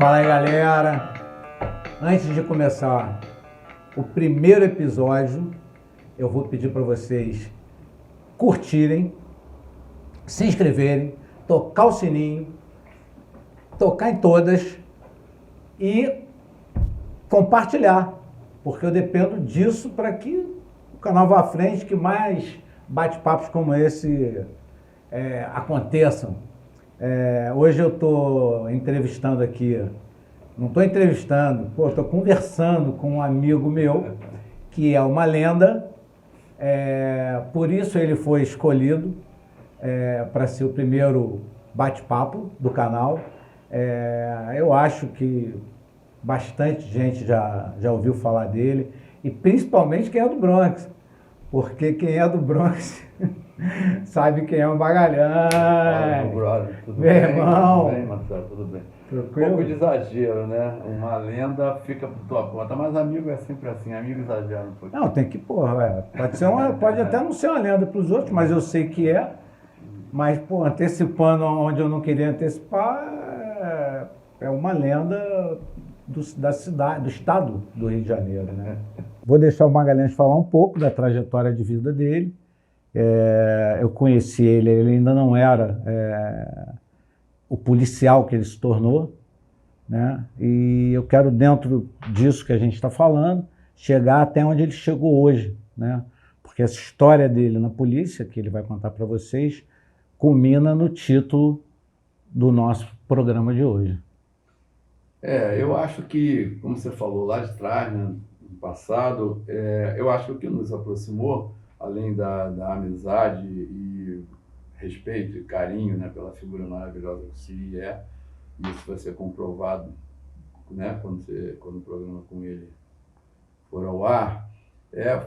Fala aí, galera. Antes de começar o primeiro episódio, eu vou pedir para vocês curtirem, se inscreverem, tocar o sininho, tocar em todas e compartilhar, porque eu dependo disso para que o canal vá à frente, que mais bate-papos como esse aconteçam. Hoje eu estou entrevistando aqui, não estou entrevistando, estou conversando com um amigo meu, que é uma lenda, por isso ele foi escolhido para ser o primeiro bate-papo do canal. Eu acho que bastante gente já ouviu falar dele, e principalmente quem é do Bronx, porque quem é do Bronx sabe quem é o Magalhães. Fala, meu brother, tudo Meu bem? irmão. Tudo bem, Marcelo? Tudo bem. Tranquilo? Um pouco de exagero, né? Uma lenda fica por tua conta, mas amigo é sempre assim, amigo exagera um pouquinho. Não, tem que, pode até não ser uma lenda para os outros, mas eu sei que é. Mas, antecipando onde eu não queria antecipar, é uma lenda da cidade, do estado do Rio de Janeiro, né? Vou deixar o Magalhães falar um pouco da trajetória de vida dele. Eu conheci ele ainda não era o policial que ele se tornou, né? E eu quero, dentro disso que a gente está falando, chegar até onde ele chegou hoje, né? Porque essa história dele na polícia, que ele vai contar para vocês, culmina no título do nosso programa de hoje. Eu acho que, como você falou lá de trás, né, no passado, eu acho que o que nos aproximou, além da amizade e respeito e carinho, né, pela figura maravilhosa que o Siri isso vai ser comprovado, né, quando o programa com ele for ao ar,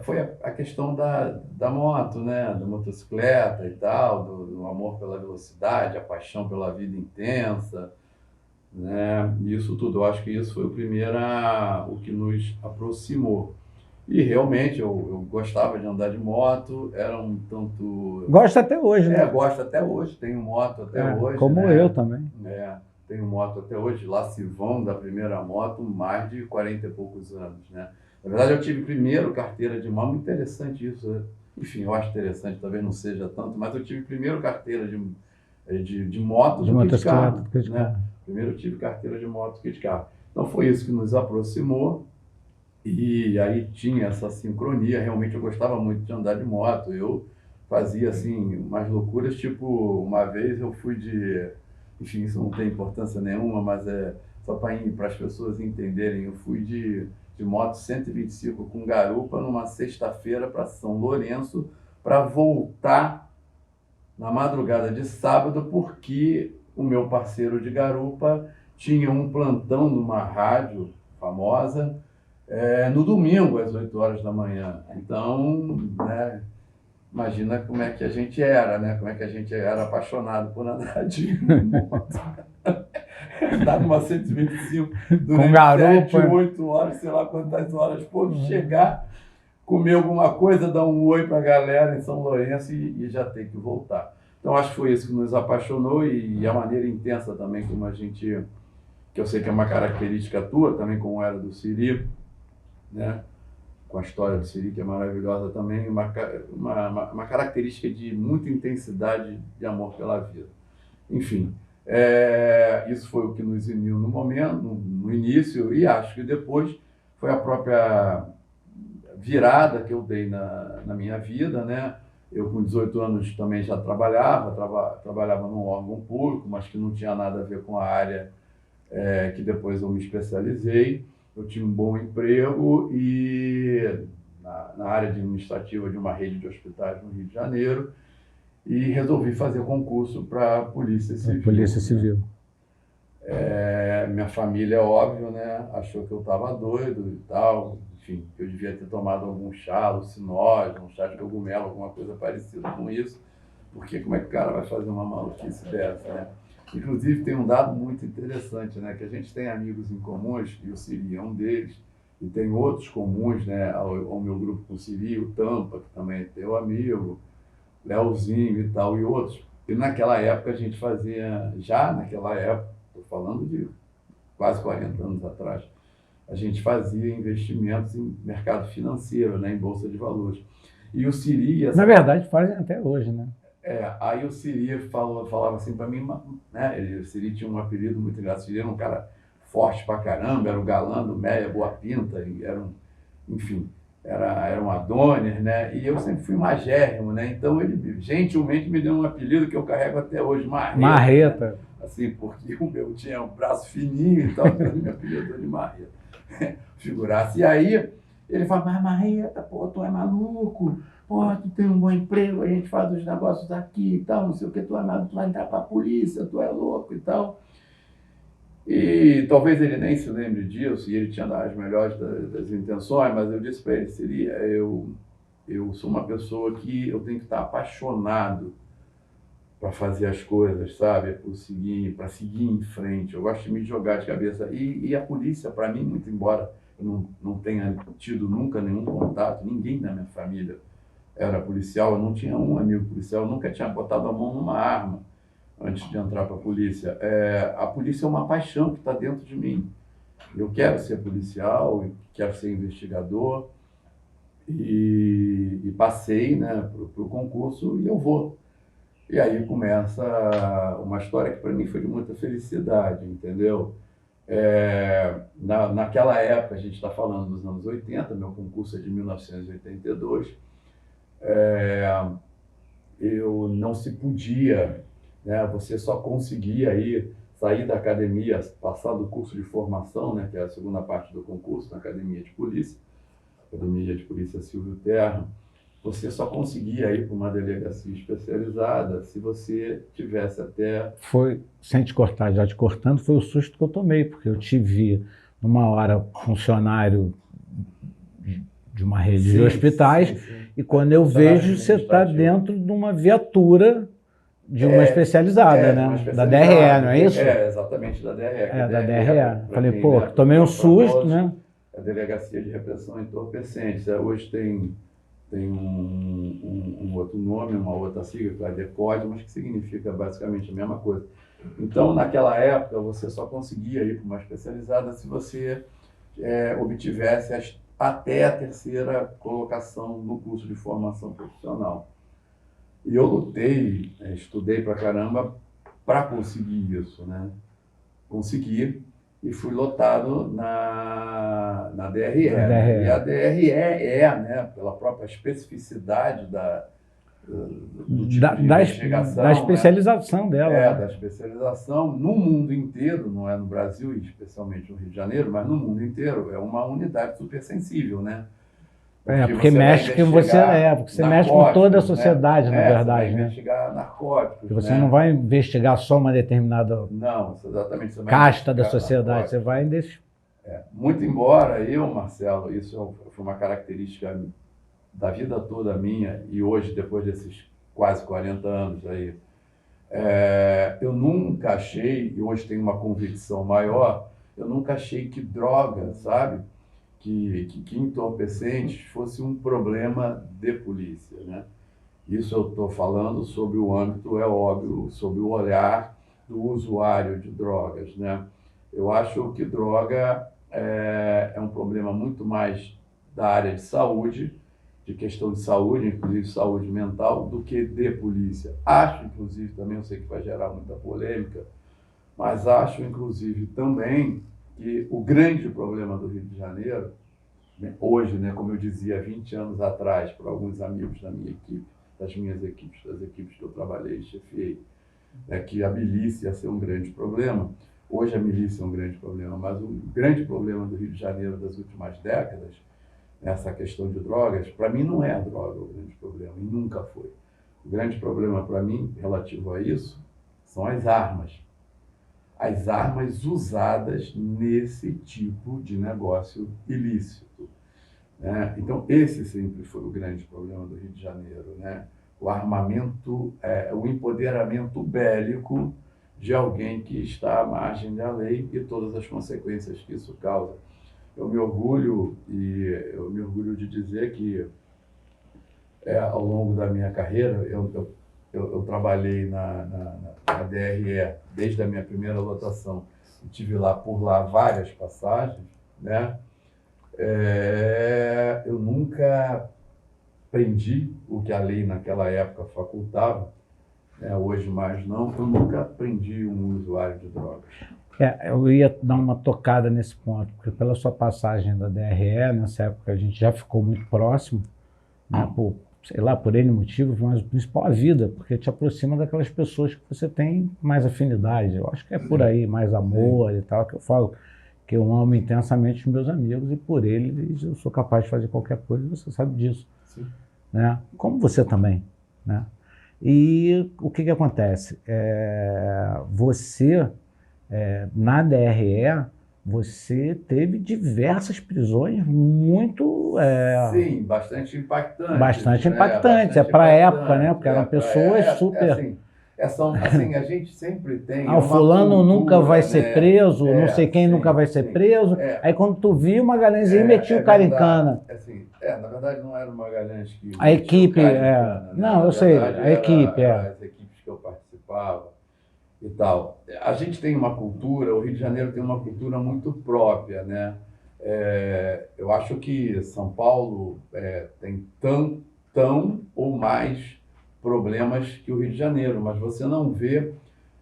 foi a questão da moto, né, da motocicleta e tal, do amor pela velocidade, a paixão pela vida intensa, né, isso tudo. Eu acho que isso foi o que nos aproximou. E realmente eu gostava de andar de moto, era um tanto... Gosta até hoje, né? Gosto até hoje, tenho moto até hoje. Como né? eu também. Tenho moto até hoje, lá se vão da primeira moto mais de 40 e poucos anos, né? Na verdade, eu tive primeiro carteira de moto, muito interessante isso, né? Enfim, eu acho interessante, talvez não seja tanto, mas eu tive primeiro carteira de moto do que de carro, né? Primeiro eu tive carteira de moto do que de carro. Então foi isso que nos aproximou, e aí tinha essa sincronia. Realmente eu gostava muito de andar de moto, eu fazia assim umas loucuras, tipo, uma vez eu fui enfim, isso não tem importância nenhuma, mas só para as pessoas entenderem, eu fui de moto 125 com garupa numa sexta-feira para São Lourenço, para voltar na madrugada de sábado, porque o meu parceiro de garupa tinha um plantão numa rádio famosa no domingo, às 8 horas da manhã. Então, né, imagina como é que a gente era, né? Como é que a gente era apaixonado por andar de moto. Andar numa 125 durante 7, 8 horas, sei lá quantas horas, chegar, comer alguma coisa, dar um oi para a galera em São Lourenço e já ter que voltar. Então acho que foi isso que nos apaixonou, e a maneira intensa também como a gente, que eu sei que é uma característica tua, também como era do Siri, né? Com a história do Siri, que é maravilhosa também, uma característica de muita intensidade de amor pela vida. Enfim, isso foi o que nos uniu no momento, no início, e acho que depois foi a própria virada que eu dei na minha vida, né? Eu com 18 anos também já trabalhava num órgão público, mas que não tinha nada a ver com a área que depois eu me especializei. Eu tinha um bom emprego e na área administrativa de uma rede de hospitais no Rio de Janeiro, e resolvi fazer concurso para a Polícia Civil. Polícia Civil. Minha família, óbvio, né, achou que eu estava doido e tal, enfim, que eu devia ter tomado algum chá, alucinógeno, um chá de cogumelo, alguma coisa parecida com isso, porque como é que o cara vai fazer uma maluquice dessa, né? Inclusive, tem um dado muito interessante, né, que a gente tem amigos em comuns, e o Siri é um deles, e tem outros comuns, né, ao meu grupo com o Siri, o Tampa, que também é teu amigo, Leozinho e tal, e outros. E naquela época a gente fazia, já naquela época, estou falando de quase 40 anos atrás, a gente fazia investimentos em mercado financeiro, né, em bolsa de valores. E o Siri... Na verdade, fazem até hoje, né? Aí o Siri falava assim para mim, né, o Siri tinha um apelido muito engraçado, o Siri era um cara forte pra caramba, era o galã do Meia Boa Pinta, e enfim, era um Adonis, né, e eu sempre fui magérrimo, né, então ele gentilmente me deu um apelido que eu carrego até hoje, Marreta. Marreta. Né? Assim, porque o meu tinha um braço fininho, então ele me apelidou de Marreta. Figurasse. E aí ele fala, mas Marreta, pô, tu é maluco, pô, tu tem um bom emprego, a gente faz os negócios aqui e tal, não sei o que, tu é maluco, tu vai entrar pra polícia, tu é louco e tal. E talvez ele nem se lembre disso, e ele tinha as melhores das intenções, mas eu disse para ele, eu sou uma pessoa que eu tenho que estar apaixonado para fazer as coisas, sabe? Para seguir em frente. Eu gosto de me jogar de cabeça. E a polícia, para mim, muito embora eu não tenha tido nunca nenhum contato, ninguém na minha família era policial, eu não tinha um amigo policial, eu nunca tinha botado a mão numa arma antes de entrar para a polícia. A polícia é uma paixão que está dentro de mim. Eu quero ser policial, quero ser investigador, e passei, né, para o concurso e eu vou. E aí começa uma história que para mim foi de muita felicidade, entendeu? Naquela época, a gente está falando dos anos 80, meu concurso é de 1982, eu não se podia, né, você só conseguia ir, sair da academia, passar do curso de formação, né, que é a segunda parte do concurso, na Academia de Polícia Silvio Terra, você só conseguia ir para uma delegacia especializada se você tivesse até... Foi, sem te cortar, já te cortando, foi o susto que eu tomei, porque eu te vi numa hora funcionário de uma rede de hospitais, sim. E quando eu vejo, você está dentro de uma viatura de uma especializada, né? Da DRE, não é isso? Exatamente, da DRE. Da DRE. Falei, pô, tomei um susto, né? A Delegacia de Repressão a Entorpecentes. Hoje tem um outro nome, uma outra sigla, que é a DECODE, mas que significa basicamente a mesma coisa. Então, naquela época, você só conseguia ir para uma especializada se você obtivesse até a terceira colocação no curso de formação profissional. E eu lutei, estudei pra caramba para conseguir isso, né? Consegui. E fui lotado na DRE. E a DRE né, pela própria especificidade do tipo de investigação, da especialização, né, dela. Da especialização no mundo inteiro, não é no Brasil e especialmente no Rio de Janeiro, mas no mundo inteiro, é uma unidade super sensível, né? Porque mexe com você mexe com toda a sociedade, né? na verdade. Você vai investigar narcóticos. Porque você não vai investigar só uma determinada exatamente, você vai casta da sociedade, você vai... Muito embora eu, Marcelo, isso foi uma característica da vida toda minha, e hoje, depois desses quase 40 anos aí, eu nunca achei, e hoje tenho uma convicção maior, eu nunca achei que droga, sabe? Que entorpecentes fosse um problema de polícia, né? Isso eu estou falando sobre o âmbito, é óbvio, sobre o olhar do usuário de drogas, né? Eu acho que droga é um problema muito mais da área de saúde, de questão de saúde, inclusive saúde mental, do que de polícia. Acho, inclusive, também, eu sei que vai gerar muita polêmica, mas acho, inclusive, também que o grande problema do Rio de Janeiro, né, hoje, né, como eu dizia, 20 anos atrás, para alguns amigos da minha equipe, das minhas equipes, das equipes que eu trabalhei e chefiei, que a milícia ia ser um grande problema. Hoje a milícia é um grande problema, mas o grande problema do Rio de Janeiro das últimas décadas, essa questão de drogas, para mim não é a droga o grande problema, e nunca foi. O grande problema para mim, relativo a isso, são as armas. As armas usadas nesse tipo de negócio ilícito, né? Então, esse sempre foi o grande problema do Rio de Janeiro, né? O armamento, o empoderamento bélico de alguém que está à margem da lei e todas as consequências que isso causa. Eu me orgulho de dizer que, ao longo da minha carreira, eu trabalhei na DRE desde a minha primeira lotação tive lá por lá várias passagens, né? Eu nunca prendi o que a lei naquela época facultava, né? Hoje mais não, eu nunca prendi um usuário de drogas. Eu ia dar uma tocada nesse ponto, porque pela sua passagem da DRE, nessa época a gente já ficou muito próximo, né, sei lá, por N motivos, mas o principal a vida, porque te aproxima daquelas pessoas que você tem mais afinidade. Eu acho que é por aí, mais amor e tal, que eu falo que eu amo intensamente os meus amigos e por eles eu sou capaz de fazer qualquer coisa, você sabe disso. Sim. Né? Como você também, né? E o que acontece? Você, na DRE, você teve diversas prisões muito... Sim, bastante impactantes. Bastante impactantes, para a época, né? Porque eram pessoas super... Assim, a gente sempre tem o fulano cultura, nunca vai né? ser preso, não sei quem nunca vai ser preso. Aí quando tu viu, o Magalhães metia o cara em cana. Assim, na verdade não era o Magalhães que a equipe, cana, né? Não, eu sei, a equipe, as equipes que eu participava e tal. A gente tem uma cultura, o Rio de Janeiro tem uma cultura muito própria, né? Eu acho que São Paulo tem tão ou mais problemas que o Rio de Janeiro, mas você não vê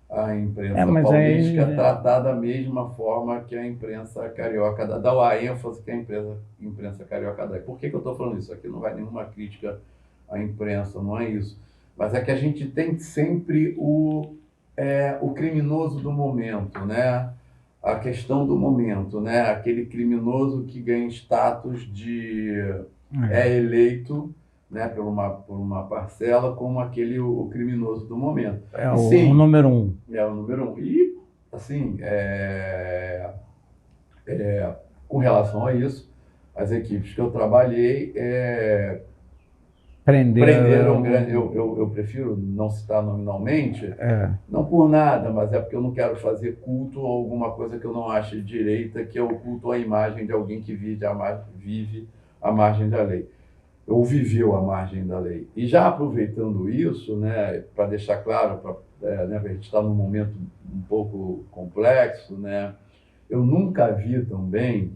a imprensa paulista tratar da mesma forma que a imprensa carioca dá a ênfase que a imprensa carioca dá. Por que eu estou falando isso? Aqui não vai nenhuma crítica à imprensa, não é isso. Mas é que a gente tem sempre o criminoso do momento, né? A questão do momento, né? Aquele criminoso que ganha status de eleito, né, por uma parcela, como o criminoso do momento. O número um. É o número um. E, assim, com relação a isso, as equipes que eu trabalhei prenderam grande. Eu prefiro não citar nominalmente, não por nada, mas é porque eu não quero fazer culto a alguma coisa que eu não ache direita, que é o culto à imagem de alguém que vive à margem da lei. Ou viveu à margem da lei. E já aproveitando isso, né, para deixar claro, né, a gente está num momento um pouco complexo, né, eu nunca vi também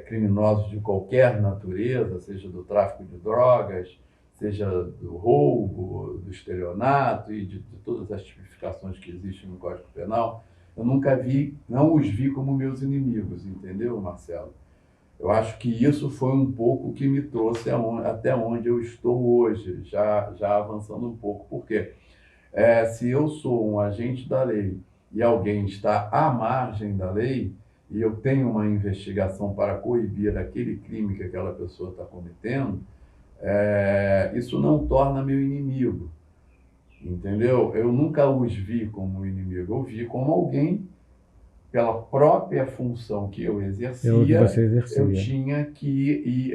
criminosos de qualquer natureza, seja do tráfico de drogas, seja do roubo, do estelionato e de todas as tipificações que existem no Código Penal, eu não os vi como meus inimigos, entendeu, Marcelo? Eu acho que isso foi um pouco que me trouxe até onde eu estou hoje, já avançando um pouco. Por quê? Se eu sou um agente da lei e alguém está à margem da lei, e eu tenho uma investigação para coibir aquele crime que aquela pessoa está cometendo, isso não torna meu inimigo, entendeu? Eu nunca os vi como inimigo, eu vi como alguém, pela própria função que eu exercia, eu tinha que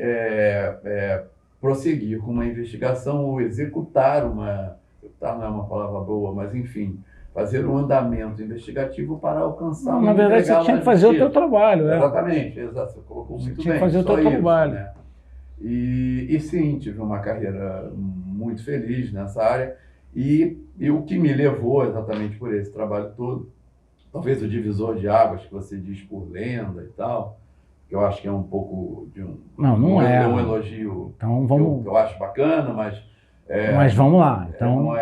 prosseguir com uma investigação ou executar não é uma palavra boa, mas enfim, fazer um andamento investigativo para alcançar na verdade, você tinha que fazer o teu trabalho. Exatamente, exato, você colocou muito bem. Tinha que fazer o teu trabalho. Né? E sim, tive uma carreira muito feliz nessa área e o que me levou exatamente por esse trabalho todo, talvez o divisor de águas que você diz por lenda e tal, que eu acho que é um pouco de um... Não é um elogio então, vamos... que eu acho bacana, mas... mas vamos lá. Então,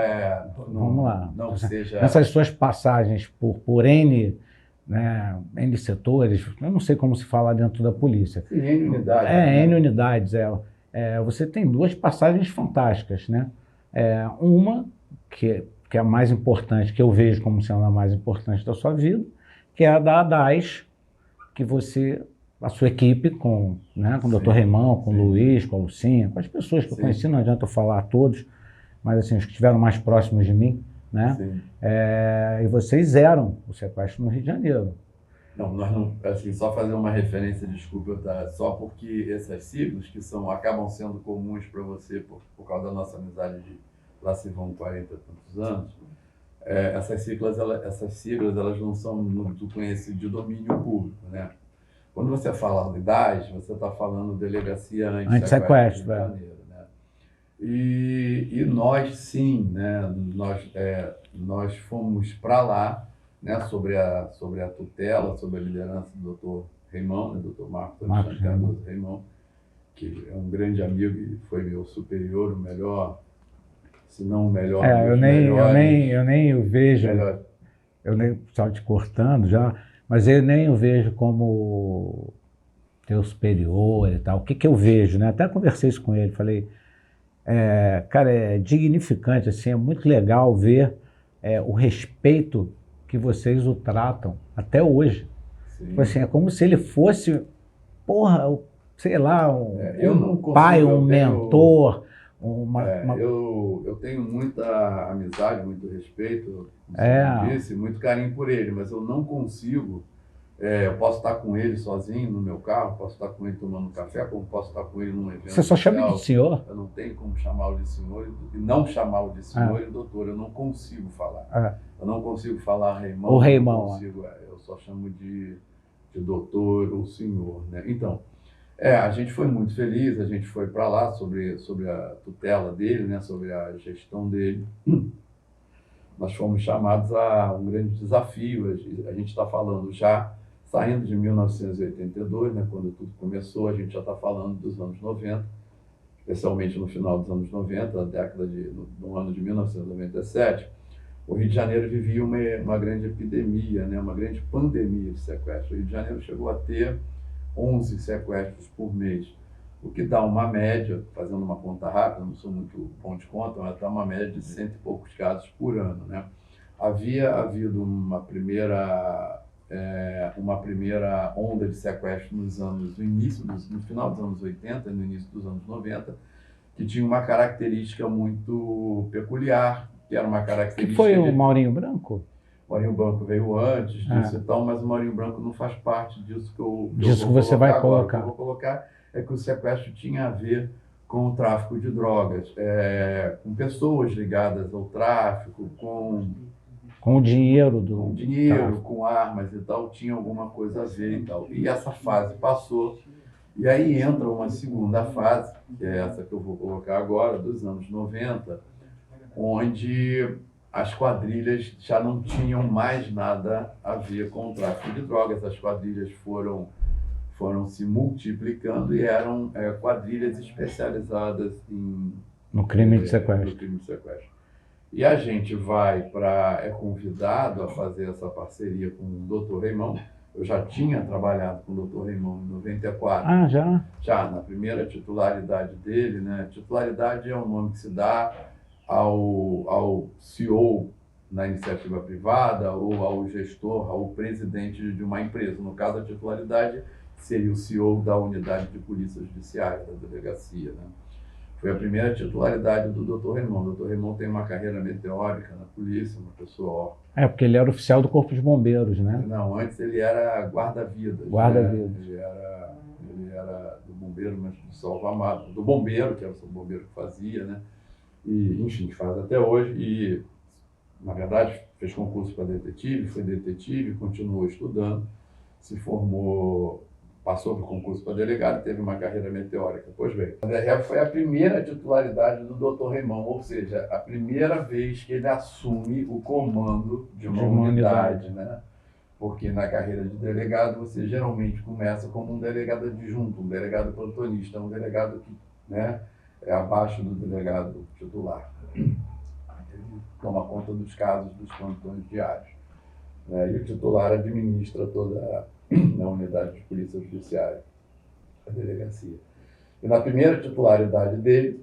vamos lá. Não seja... Essas suas passagens por N, né, N setores, eu não sei como se fala dentro da polícia. Sim, N unidades. N unidades. Você tem duas passagens fantásticas, né? Uma que é a mais importante, que eu vejo como sendo a mais importante da sua vida, que é a da ADAS, que a sua equipe, com o Dr. Raimão, com o Luiz, com a Lucinha, com as pessoas que eu conheci, não adianta eu falar a todos, mas assim, os que estiveram mais próximos de mim, né? E vocês zeram o sequestro no Rio de Janeiro. Não, nós não, assim, só fazer uma referência, desculpa, só porque essas siglas que acabam sendo comuns para você por causa da nossa amizade lá se vão 40 e tantos anos, essas siglas elas não são muito conhecidas de domínio público, né? Quando você fala unidade, você está falando delegacia anti-sequestro do Rio de Janeiro, né? E nós, sim, né? Nós fomos para lá né, sobre a tutela, sobre a liderança do doutor Reimão, né, doutor Marcos Marcos Cardoso Reimão, que é um grande amigo e foi meu superior, o melhor, se não o melhor Eu dos nem o vejo, melhor. eu nem, só te cortando já, mas eu nem o vejo como teu superior e tal. O que que eu vejo, né? Até conversei isso com ele, falei, cara, é dignificante, assim, é muito legal ver o respeito que vocês o tratam até hoje. Sim. Tipo assim, é como se ele fosse, porra, sei lá, eu não um consigo, pai, eu um tenho- mentor, Eu tenho muita amizade, muito respeito, como você disse, muito carinho por ele, mas eu não consigo. Eu posso estar com ele sozinho no meu carro, posso estar com ele tomando café, como posso estar com ele num evento. Você só chama ele de senhor? Eu não tenho como chamá-lo de senhor e não chamá-lo de senhor e doutor. Eu não consigo falar. Eu não consigo falar Reimão. O Reimão. Eu só chamo de doutor ou senhor, né? Então, a gente foi muito feliz, a gente foi para lá sobre a tutela dele, né? Sobre a gestão dele. Nós fomos chamados a um grande desafio. A gente está falando já saindo de 1982, né, quando tudo começou, a gente já está falando dos anos 90, especialmente no final dos anos 90, no ano de 1997, o Rio de Janeiro vivia uma grande epidemia, né, uma grande pandemia de sequestros. O Rio de Janeiro chegou a ter 11 sequestros por mês, o que dá uma média, fazendo uma conta rápida, não sou muito bom de conta, mas dá uma média de 100 e poucos casos por ano, né? Havia havido uma primeira onda de sequestro no final dos anos 80 e no início dos anos 90, que tinha uma característica muito peculiar, que era uma característica... Que foi o Maurinho Branco? O Maurinho Branco veio antes disso e tal, mas o Maurinho Branco não faz parte disso que eu disso que você vai colocar. O que eu vou colocar é que o sequestro tinha a ver com o tráfico de drogas, com pessoas ligadas ao tráfico, com o dinheiro com armas e tal, tinha alguma coisa a ver e tal. E essa fase passou, e aí entra uma segunda fase, que é essa que eu vou colocar agora, dos anos 90, onde as quadrilhas já não tinham mais nada a ver com o tráfico de drogas. As quadrilhas foram se multiplicando e eram quadrilhas especializadas no crime de sequestro. No crime de sequestro. E a gente é convidado a fazer essa parceria com o doutor Reimão. Eu já tinha trabalhado com o doutor Reimão em 94. Ah, já? Já, na primeira titularidade dele, né? Titularidade é um nome que se dá ao CEO na iniciativa privada ou ao gestor, ao presidente de uma empresa. No caso, a titularidade seria o CEO da unidade de polícia judiciária, da delegacia, né? Foi a primeira titularidade do Dr. Reimão. O Dr. Reimão tem uma carreira meteórica na polícia, uma pessoa... porque ele era oficial do Corpo de Bombeiros, né? Não, antes ele era guarda-vidas. Guarda-vidas. Né? Ele era do bombeiro, mas do salva-amado. Do bombeiro, que era o bombeiro que fazia, né? E, enfim, faz até hoje. E, na verdade, fez concurso para detetive, foi detetive, continuou estudando, se formou... Passou para o concurso para delegado, teve uma carreira meteórica. Pois bem, a DRE foi a primeira titularidade do Dr. Reimão, ou seja, a primeira vez que ele assume o comando de uma unidade, né? Porque na carreira de delegado você geralmente começa como um delegado adjunto, um delegado plantonista, um delegado que, né, é abaixo do delegado titular. Ele toma conta dos casos dos plantões diários, né? E o titular administra toda na unidade de polícia judiciária, a delegacia. E na primeira titularidade dele,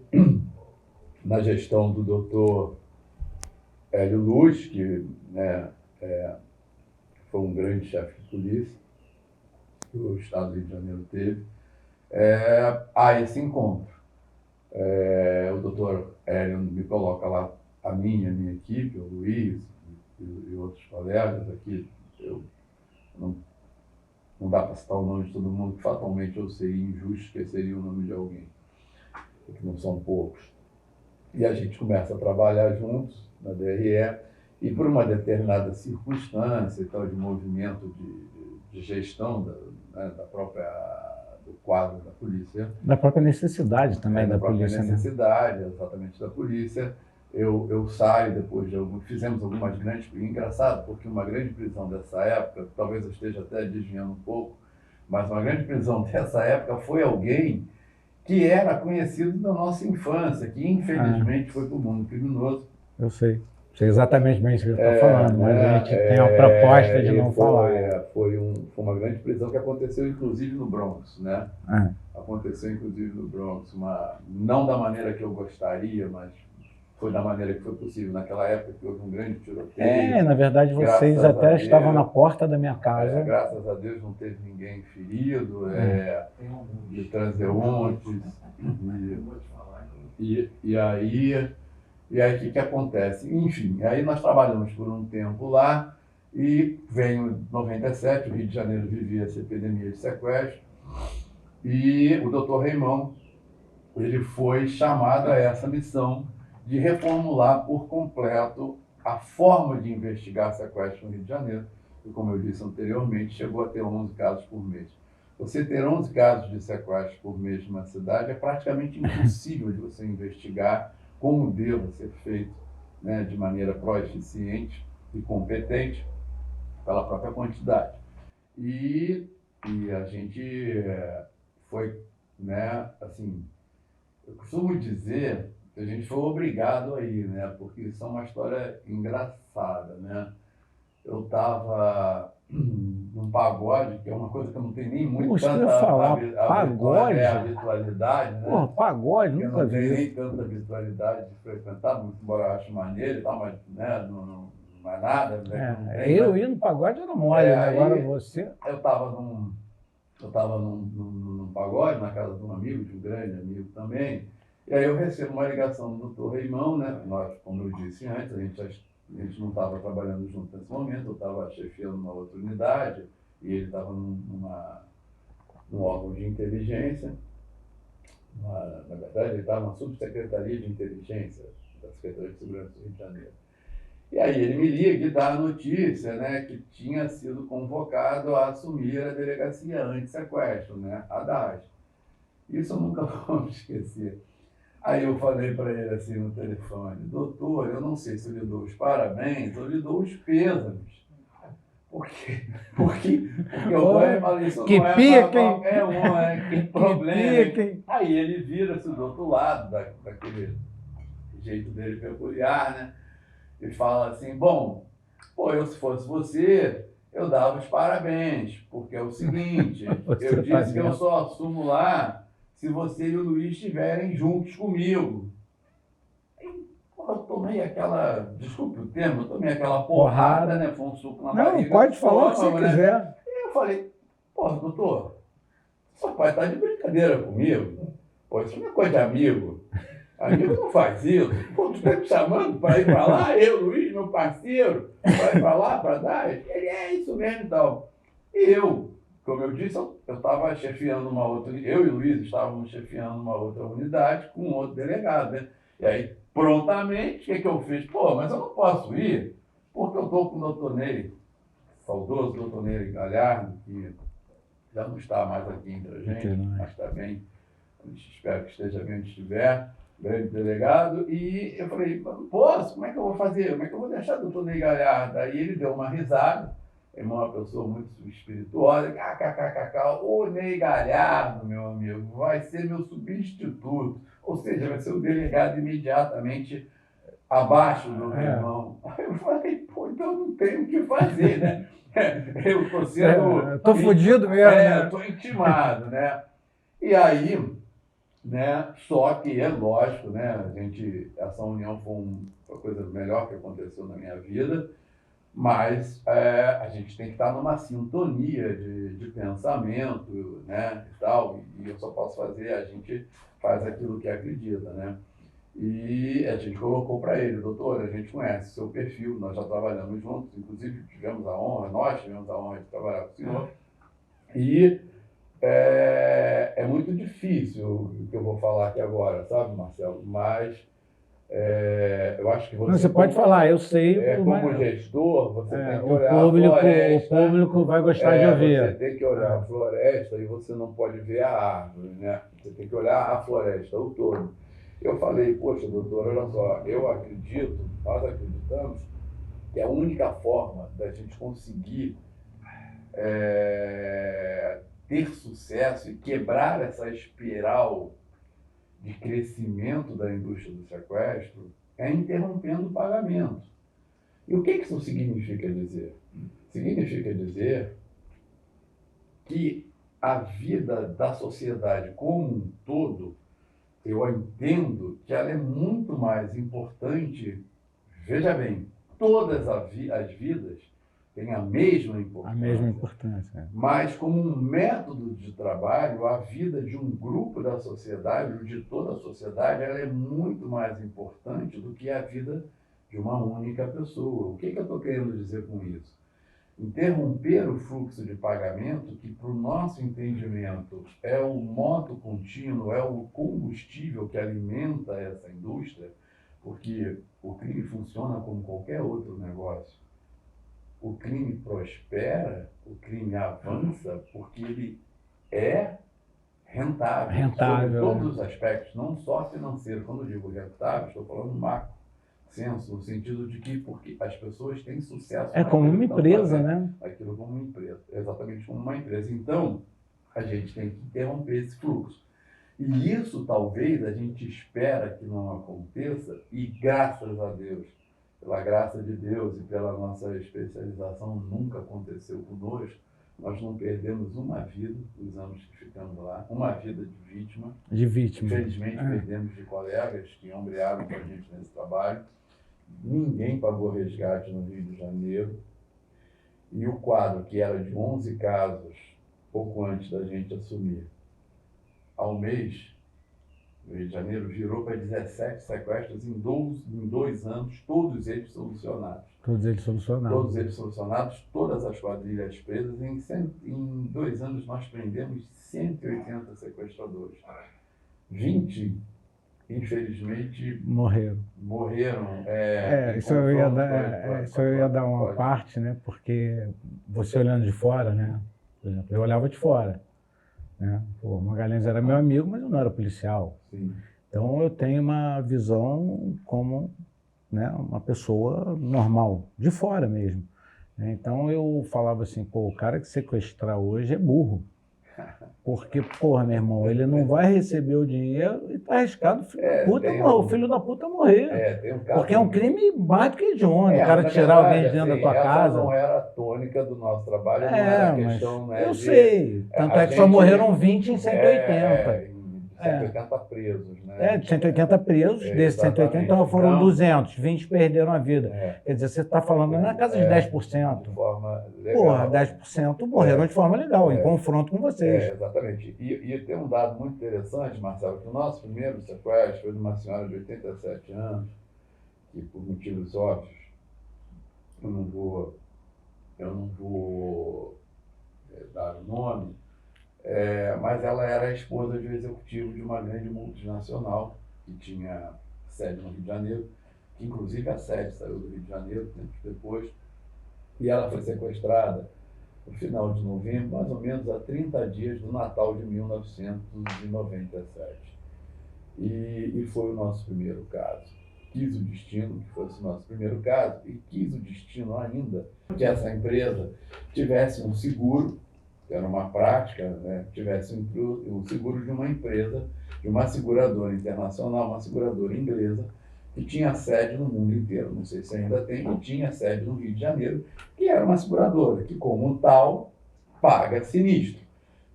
na gestão do doutor Hélio Luz, que, né, foi um grande chefe de polícia que o Estado do Rio de Janeiro teve, há esse encontro. O doutor Hélio me coloca lá, a minha equipe, o Luiz e outros colegas aqui. Eu não dá para citar o nome de todo mundo, que fatalmente eu seria injusto esqueceria o nome de alguém, porque não são poucos. E a gente começa a trabalhar juntos na DRE, e por uma determinada circunstância e tal, de movimento de gestão do quadro da polícia. Da própria necessidade também da própria polícia. Necessidade, né? Exatamente, da polícia. eu saio depois de fizemos algumas grandes, engraçado, porque uma grande prisão dessa época, talvez eu esteja até desviando um pouco, mas uma grande prisão dessa época foi alguém que era conhecido da nossa infância, que infelizmente foi para o mundo criminoso. Eu sei. Sei exatamente bem isso que você está falando, mas a gente tem a proposta de não falar. Foi uma grande prisão que aconteceu inclusive no Bronx, né? Aconteceu inclusive no Bronx, não da maneira que eu gostaria, mas foi da maneira que foi possível. Naquela época que houve um grande tiroteio. Na verdade vocês até estavam na porta da minha casa. Graças a Deus não teve ninguém ferido, de transeuntes. E aí o que acontece? Enfim, aí nós trabalhamos por um tempo lá e veio em 97, o Rio de Janeiro vivia essa epidemia de sequestro e o Dr. Reimão, ele foi chamado a essa missão de reformular por completo a forma de investigar sequestro no Rio de Janeiro, e como eu disse anteriormente, chegou a ter 11 casos por mês. Você ter 11 casos de sequestro por mês numa cidade é praticamente impossível de você investigar como deva ser feito, né, de maneira pró-eficiente e competente pela própria quantidade. E a gente foi, né, assim, eu costumo dizer que a gente foi obrigado a ir, né, porque isso é uma história engraçada, né? Eu estava num pagode, que é uma coisa que eu não tenho nem muito pagode? habitualidade, né? Porra, pagode, nunca vi. Eu não tenho nem tanta habitualidade de frequentar, embora eu ache maneiro e tal, mas né, não é nada. Né, eu ir no pagode era mole, né? Agora você... Eu estava num pagode, na casa de um amigo, de um grande amigo também, e aí eu recebo uma ligação do Dr. Reimão, né? Nós, como eu disse antes, a gente não estava trabalhando junto nesse momento, eu estava chefiando uma outra unidade e ele estava num órgão de inteligência. Na verdade, ele estava na subsecretaria de inteligência da Secretaria de Segurança do Rio de Janeiro. E aí ele me liga e dá a notícia, né, que tinha sido convocado a assumir a delegacia anti-sequestro, né, a DAS. Isso eu nunca vou me esquecer. Aí eu falei para ele assim no telefone: doutor, eu não sei se eu lhe dou os parabéns ou lhe dou os pêsames. Por quê? Porque eu falei, isso que não é pica, para qualquer um, que problema. Que pica, aí ele vira-se do outro lado, daquele jeito dele peculiar, né? E fala assim: bom, eu se fosse você, eu dava os parabéns, porque é o seguinte, eu disse que eu só assumo lá se você e o Luiz estiverem juntos comigo. Aí, eu tomei aquela, desculpe o termo, eu tomei aquela porrada, né? Foi um suco na barriga. Não, pode falar o que você quiser. E eu falei: doutor, seu pai está de brincadeira comigo? Isso não é coisa de amigo. Amigo não faz isso. Tu está me chamando para ir para lá? Eu, Luiz, meu parceiro, para ir para lá, para dar? Ele é isso mesmo e tal. E eu, como eu disse, eu estava chefiando uma outra, eu e o Luiz estávamos chefiando uma outra unidade com outro delegado, né? E aí, prontamente, o que eu fiz? Mas eu não posso ir, porque eu estou com o doutor Ney, saudoso doutor Ney Galhardo, que já não está mais aqui entre a gente, mas está bem, espero que esteja bem onde estiver, grande delegado, e eu falei: não posso, como é que eu vou fazer? Como é que eu vou deixar o doutor Ney Galhardo? Aí ele deu uma risada. É uma pessoa muito espirituosa, o Ney Galhardo, meu amigo, vai ser meu substituto, ou seja, vai ser o delegado imediatamente abaixo do meu irmão. Aí eu falei: então não tenho o que fazer, né? Eu estou sendo... Estou fodido mesmo. Estou intimado, né? E aí, né, só que é lógico, né, essa união foi uma coisa melhor que aconteceu na minha vida, mas a gente tem que estar numa sintonia de pensamento, né, e tal, e eu só posso fazer, a gente faz aquilo que acredita, né? E a gente colocou para ele: doutor, a gente conhece o seu perfil, nós já trabalhamos juntos, inclusive nós tivemos a honra de trabalhar com o senhor, e é muito difícil o que eu vou falar aqui agora, sabe, Marcelo? Mas eu acho que você pode falar, eu sei. Como gestor, você tem que olhar a floresta. O público vai gostar de ouvir. Você tem que olhar a floresta e você não pode ver a árvore, né? Você tem que olhar a floresta, o todo. Eu falei, poxa, doutor, olha só, nós acreditamos que a única forma da gente conseguir ter sucesso e quebrar essa espiral de crescimento da indústria do sequestro é interrompendo o pagamento. E o que isso significa dizer? Significa dizer que a vida da sociedade como um todo, eu entendo que ela é muito mais importante. Veja bem, todas as vidas têm a mesma importância. A mesma importância. Mas como um método de trabalho, a vida de um grupo da sociedade, ou de toda a sociedade, ela é muito mais importante do que a vida de uma única pessoa. O que eu estou querendo dizer com isso? Interromper o fluxo de pagamento, que para o nosso entendimento é o modo contínuo, é o combustível que alimenta essa indústria, porque o crime funciona como qualquer outro negócio. O crime prospera, o crime avança, porque ele é rentável. Sobre todos os aspectos, não só financeiro. Quando eu digo rentável, estou falando macro senso, no sentido de que porque as pessoas têm sucesso. É como uma empresa, né? Aquilo como uma empresa, exatamente como uma empresa. Então, a gente tem que interromper esse fluxo. E isso talvez a gente espera que não aconteça, e graças a Deus, pela graça de Deus e pela nossa especialização, nunca aconteceu conosco. Nós não perdemos uma vida nos anos que ficamos lá, uma vida de vítima. De vítima. Infelizmente, perdemos de colegas que ombrearam com a gente nesse trabalho. Ninguém pagou resgate no Rio de Janeiro. E o quadro, que era de 11 casos, pouco antes da gente assumir, ao mês, no Rio de Janeiro, virou para 17 sequestros em 2 anos, todos eles solucionados. Todos eles solucionados. Todos eles solucionados, todas as quadrilhas presas. Em 2 anos nós prendemos 180 sequestradores. 20, infelizmente, morreram. Isso eu ia dar uma parte, né? Porque você olhando de fora, né? Por exemplo, eu olhava de fora. Né? O Magalhães era meu amigo, mas eu não era policial. Sim. Então eu tenho uma visão como, né, uma pessoa normal, de fora mesmo. Então eu falava assim, o cara que sequestrar hoje é burro. Porque, meu irmão, ele não vai receber o dinheiro e tá arriscado o filho da puta morrer. Porque é um crime mais do que hediondo, o cara tirar alguém de dentro da tua casa. Não era a tônica do nosso trabalho, não era a questão, né? Eu sei, tanto é que só morreram 20 em 180. 180 presos, né? De 180 presos, desses 180 então foram 200, 20 perderam a vida. Quer dizer, você está falando na casa de 10%. De forma legal. 10% morreram de forma legal, em confronto com vocês. Exatamente. E tem um dado muito interessante, Marcelo, que o nosso primeiro sequestro foi de uma senhora de 87 anos, que por motivos óbvios, eu não vou dar o nome, mas ela era a esposa de um executivo de uma grande multinacional que tinha sede no Rio de Janeiro, que inclusive a sede saiu do Rio de Janeiro tempos depois, e ela foi sequestrada no final de novembro, mais ou menos a 30 dias do Natal de 1997. E foi o nosso primeiro caso. Quis o destino que fosse o nosso primeiro caso, e quis o destino ainda que essa empresa tivesse um seguro, que era uma prática, né, tivesse um seguro de uma empresa, de uma seguradora internacional, uma seguradora inglesa, que tinha sede no mundo inteiro, não sei se ainda tem, e tinha sede no Rio de Janeiro, que era uma seguradora, que como tal, paga sinistro.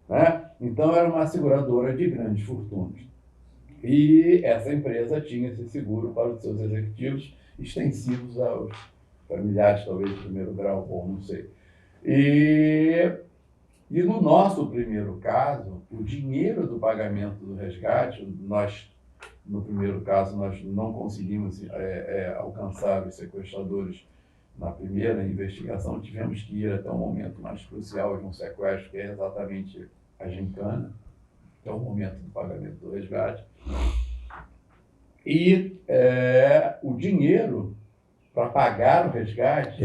Né? Então era uma seguradora de grandes fortunas. E essa empresa tinha esse seguro para os seus executivos, extensivos aos familiares, talvez de primeiro grau, ou não sei. E no nosso primeiro caso, o dinheiro do pagamento do resgate, no primeiro caso, nós não conseguimos alcançar os sequestradores na primeira investigação, tivemos que ir até o momento mais crucial de um sequestro, que é exatamente a gincana, que é o momento do pagamento do resgate. E o dinheiro para pagar o resgate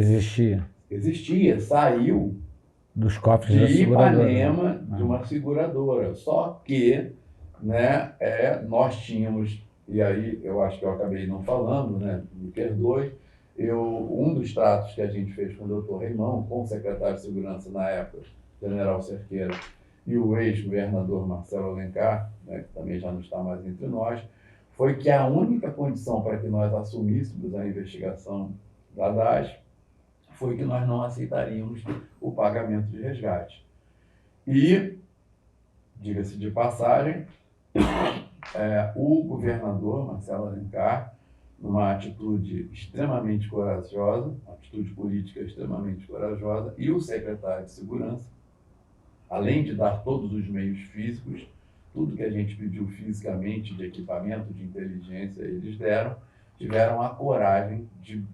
existia, saiu dos cofres da seguradora. De Ipanema, de uma seguradora. Só que, né, nós tínhamos e aí eu acho que eu acabei não falando, né? Me perdoe. Um dos tratos que a gente fez com o doutor Reimão, com o secretário de Segurança na época, General Cerqueira, e o ex-governador Marcelo Alencar, né, que também já não está mais entre nós, foi que a única condição para que nós assumíssemos a investigação da DAS foi que nós não aceitaríamos o pagamento de resgate. E, diga-se de passagem, o governador Marcelo Alencar, numa atitude extremamente corajosa, atitude política extremamente corajosa, e o secretário de Segurança, além de dar todos os meios físicos, tudo que a gente pediu fisicamente, de equipamento, de inteligência, eles deram, tiveram a coragem de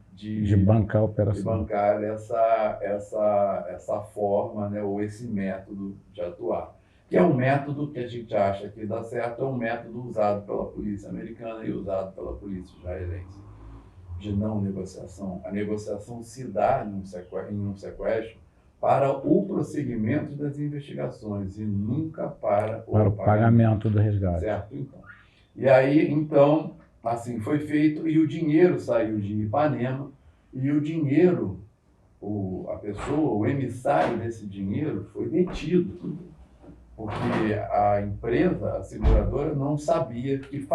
bancar a de operação. bancar essa forma, né, ou esse método de atuar. Que é um método que a gente acha que dá certo, é um método usado pela polícia americana e usado pela polícia israelense, de não negociação. A negociação se dá em um sequestro para o prosseguimento das investigações e nunca para o pagamento do resgate. Certo, então. E aí, então, assim foi feito e o dinheiro saiu de Ipanema e o dinheiro, a pessoa, o emissário desse dinheiro foi detido. Porque a empresa, a seguradora, não sabia que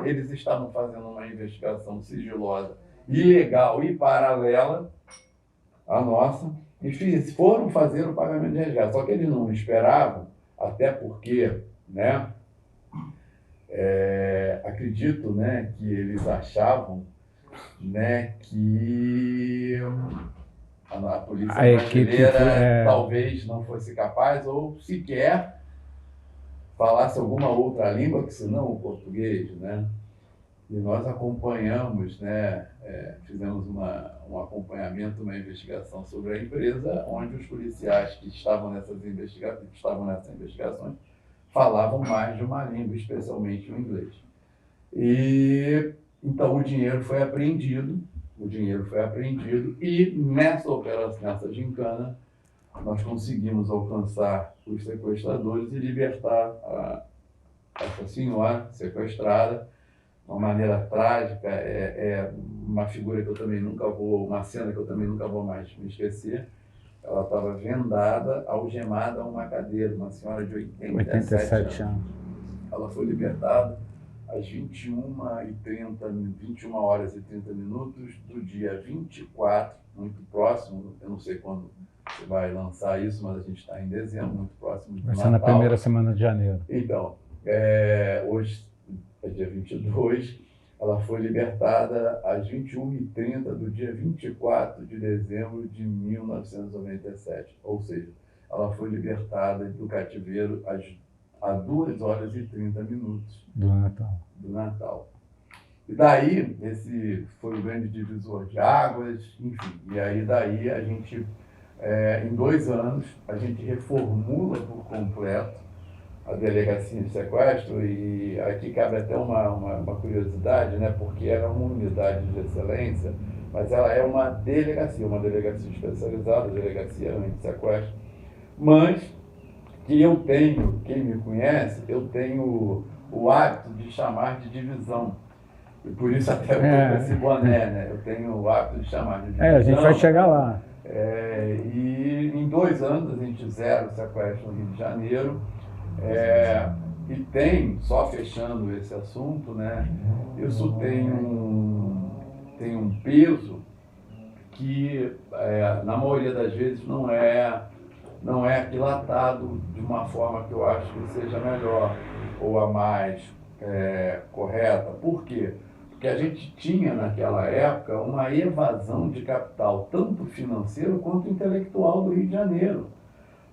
eles estavam fazendo uma investigação sigilosa, ilegal e paralela à nossa, e foram fazer o pagamento de resgate. Só que eles não esperavam, até porque, né, acredito, né, que eles achavam, né, que a polícia brasileira talvez não fosse capaz ou sequer falasse alguma outra língua que senão o português, né? E nós acompanhamos, né? Fizemos um acompanhamento, uma investigação sobre a empresa, onde os policiais que estavam nessas investigações falavam mais de uma língua, especialmente o inglês. E então o dinheiro foi apreendido e nessa operação, nessa gincana, nós conseguimos alcançar os sequestradores e libertar essa senhora sequestrada de uma maneira trágica. Uma figura que eu também uma cena que eu também nunca vou mais me esquecer. Ela estava vendada, algemada a uma cadeira, uma senhora de 87 anos. Ela foi libertada às 21 horas e 30 minutos do dia 24, muito próximo, eu não sei quando você vai lançar isso, mas a gente está em dezembro, muito próximo do Natal. Vai ser na primeira semana de janeiro. Então, hoje é dia 22, ela foi libertada às 21h30 do dia 24 de dezembro de 1997. Ou seja, ela foi libertada do cativeiro a 2 horas e 30 minutos do Natal. E daí, esse foi o grande divisor de águas, enfim. E aí, daí, a gente, em 2 anos, a gente reformula por completo a delegacia de sequestro, e aqui cabe até uma curiosidade, né? Porque ela é uma unidade de excelência, mas ela é uma delegacia especializada, delegacia anti-sequestro, mas que eu tenho, quem me conhece, eu tenho o hábito de chamar de divisão. E por isso até eu estou com esse boné, né? Eu tenho o hábito de chamar de divisão. A gente vai chegar lá. E em 2 anos a gente zera o sequestro no Rio de Janeiro. E tem, só fechando esse assunto, né? Isso tem um peso que, na maioria das vezes, não é aquilatado de uma forma que eu acho que seja melhor ou a mais correta. Por quê? Porque a gente tinha, naquela época, uma evasão de capital, tanto financeiro quanto intelectual do Rio de Janeiro.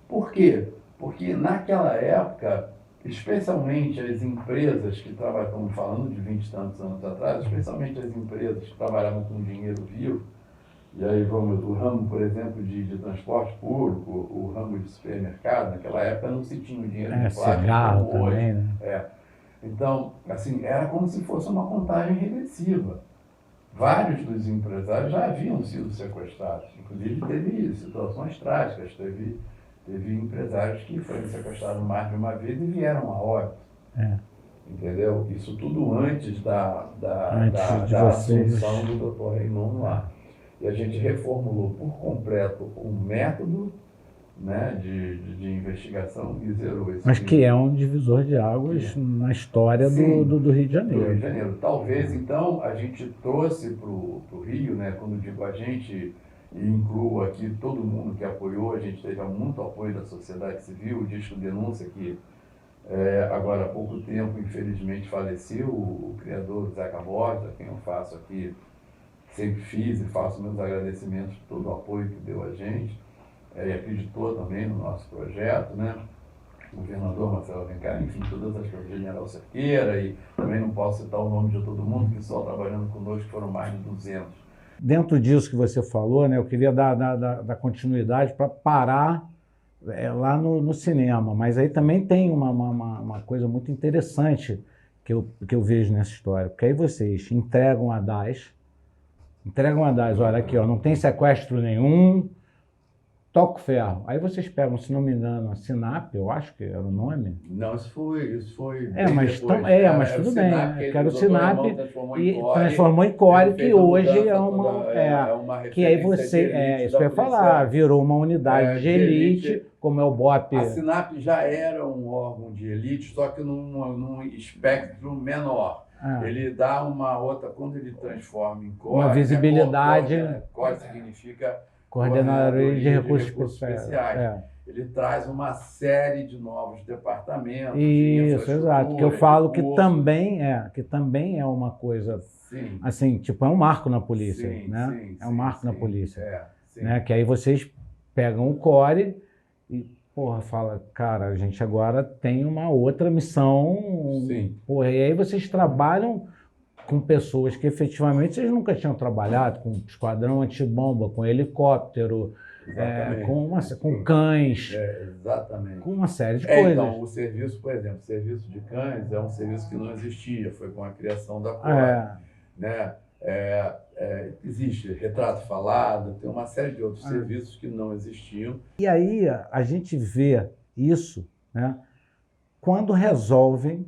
Por quê? Porque naquela época, especialmente as empresas que trabalhavam, estamos falando de 20 e tantos anos atrás, especialmente as empresas que trabalhavam com dinheiro vivo, e aí vamos do ramo, por exemplo, de transporte público, o ramo de supermercado, naquela época não se tinha o dinheiro de plástico cigarro como hoje. também, né? Então, assim, era como se fosse uma contagem regressiva. Vários dos empresários já haviam sido sequestrados, inclusive teve situações trágicas, teve empresários que foram sequestrados mais de uma vez e vieram a óbito. entendeu? Isso tudo antes da de vocês. assunção do Dr. Raimundo lá. E a gente reformulou por completo o método, né, de investigação e zerou esse. Mas que é um divisor de águas na história do Rio de Janeiro. Do Rio de Janeiro. Talvez, então, a gente trouxe para o Rio, né, quando digo a gente, e incluo aqui todo mundo que apoiou, a gente teve muito apoio da sociedade civil, o Disco Denúncia, que agora há pouco tempo, infelizmente, faleceu, o criador Zeca Borges, a quem eu faço aqui, sempre fiz e faço meus agradecimentos por todo o apoio que deu a gente, e acreditou também no nosso projeto, né? O governador Marcelo Alencar, enfim, todas as coisas, General Cerqueira, e também não posso citar o nome de todo mundo, que só trabalhando conosco foram mais de 200. Dentro disso que você falou, né, eu queria dar continuidade para parar lá no cinema, mas aí também tem uma coisa muito interessante que eu vejo nessa história, porque aí vocês entregam a DAS, olha aqui, ó, não tem sequestro nenhum, toca o ferro. Aí vocês pegam, se não me engano, a Sinap, eu acho que era o nome. Não, isso foi mas depois. Mas tudo bem, né? Que era o Sinap e transformou em Core, que hoje é uma que aí você, isso que eu ia falar, virou uma unidade de elite, como é o BOP. A Sinap já era um órgão de elite, só que num espectro menor. Ele dá uma outra, quando ele transforma em Core, uma visibilidade. Core significa Coordenador de Recursos Especiais. Ele traz uma série de novos departamentos. Isso, exato. Que eu falo que também é uma coisa, sim, assim, tipo, é um marco na polícia, sim, né? Sim, é um marco na polícia. Né? Que aí vocês pegam o Core e, fala, cara, a gente agora tem uma outra missão. Sim. E aí vocês trabalham com pessoas que efetivamente vocês nunca tinham trabalhado, com esquadrão antibomba, com helicóptero, com cães, exatamente, com uma série de coisas. Então, o serviço, por exemplo, o serviço de cães é um serviço que não existia, foi com a criação da Core. Né? Existe retrato falado, tem uma série de outros serviços que não existiam. E aí a gente vê isso, né, quando resolvem.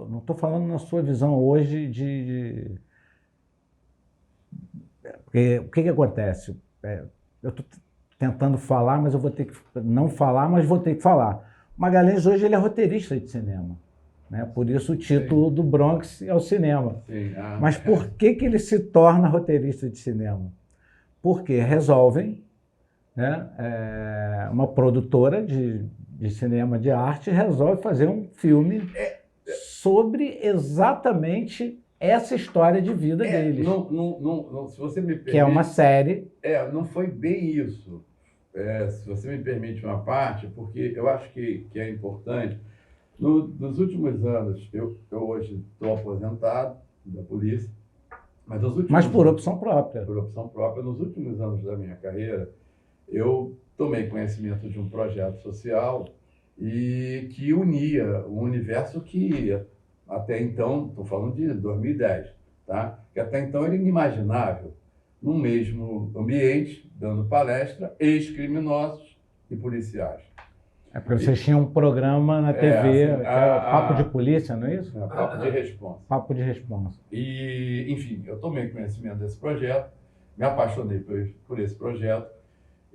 Não estou falando na sua visão hoje porque o que acontece? Eu estou tentando falar, mas eu vou ter que não falar, mas vou ter que falar. Magalhães hoje ele é roteirista de cinema, né? Por isso o título do Bronx é o cinema. Sim. Mas por que ele se torna roteirista de cinema? Porque resolvem, né, uma produtora de cinema de arte resolve fazer um filme sobre exatamente essa história de vida deles. Não, se você me permite, que é uma série. Não foi bem isso. Se você me permite uma parte, porque eu acho que é importante. Nos últimos anos, eu hoje estou aposentado da polícia, mas por opção própria. Por opção própria. Nos últimos anos da minha carreira, eu tomei conhecimento de um projeto social e que unia um universo que até então, estou falando de 2010, tá? Que até então era inimaginável, no mesmo ambiente, dando palestra, ex-criminosos e policiais. Porque vocês tinham um programa na TV, Papo de Polícia, não é isso? Papo de Responsa. Papo de Responsa. E, enfim, eu tomei conhecimento desse projeto, me apaixonei por esse projeto,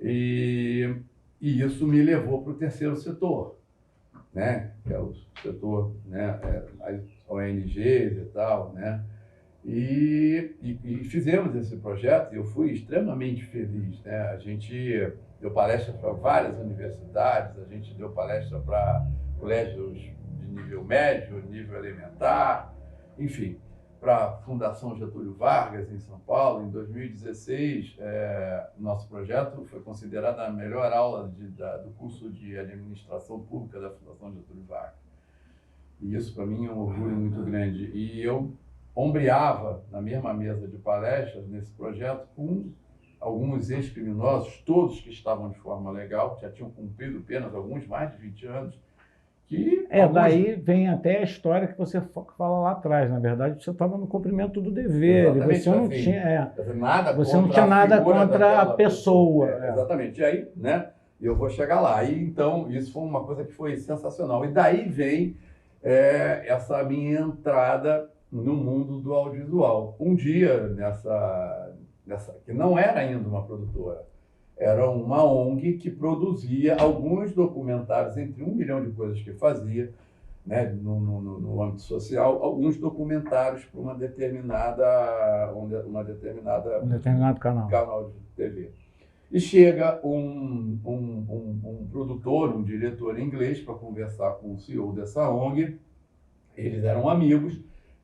e isso me levou para o terceiro setor, né? Que é o setor, né, as ONGs e tal, né? E fizemos esse projeto e eu fui extremamente feliz, né? A gente deu palestra para várias universidades, a gente deu palestra para colégios de nível médio, nível elementar, enfim, para a Fundação Getúlio Vargas, em São Paulo. Em 2016, nosso projeto foi considerado a melhor aula do curso de administração pública da Fundação Getúlio Vargas. E isso, para mim, é um orgulho muito grande. E eu ombreava na mesma mesa de palestras nesse projeto com alguns ex-criminosos, todos que estavam de forma legal, que já tinham cumprido penas, alguns mais de 20 anos. Daí vem até a história que você fala lá atrás. Na verdade, você estava no cumprimento do dever. Exatamente, você não assim, tinha nada você não tinha nada contra a pessoa. Exatamente. E aí, né, eu vou chegar lá. E então, isso foi uma coisa que foi sensacional. E daí vem essa minha entrada no mundo do audiovisual. Um dia, que não era ainda uma produtora, era uma ONG que produzia alguns documentários, entre 1 milhão de coisas que fazia, né, no âmbito social, alguns documentários para um determinado canal de TV. E chega um produtor, um diretor inglês para conversar com o CEO dessa ONG. Eles eram amigos,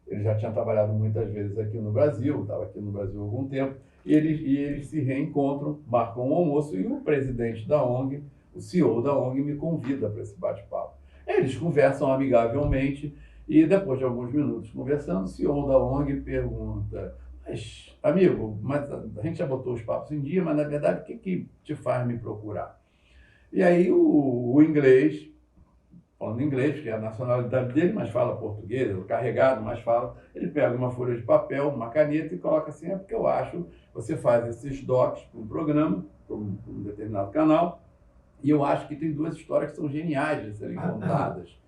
ele já tinha trabalhado muitas vezes aqui no Brasil, estava aqui no Brasil há algum tempo, e eles se reencontram, marcam um almoço, e o presidente da ONG, o CEO da ONG, me convida para esse bate-papo. Eles conversam amigavelmente, e depois de alguns minutos conversando, o CEO da ONG pergunta: mas, amigo, a gente já botou os papos em dia, mas na verdade o que te faz me procurar? E aí o inglês, falando inglês, que é a nacionalidade dele, mas fala português, carregado, mas fala, ele pega uma folha de papel, uma caneta e coloca assim: é porque eu acho, você faz esses docs para um programa, para um determinado canal, e eu acho que tem 2 histórias que são geniais de serem contadas,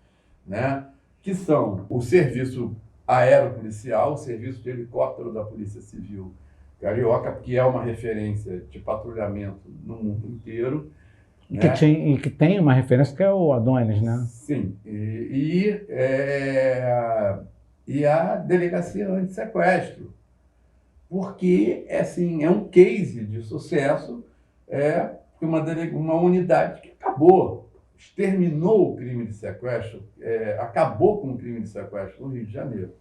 né? Que são o serviço aeropolicial, o serviço de helicóptero da Polícia Civil Carioca, que é uma referência de patrulhamento no mundo inteiro. E que tem uma referência que é o Adonis, né? Sim. E a delegacia anti-sequestro, porque assim, é um case de sucesso, uma unidade que acabou, exterminou o crime de sequestro, acabou com o crime de sequestro no Rio de Janeiro.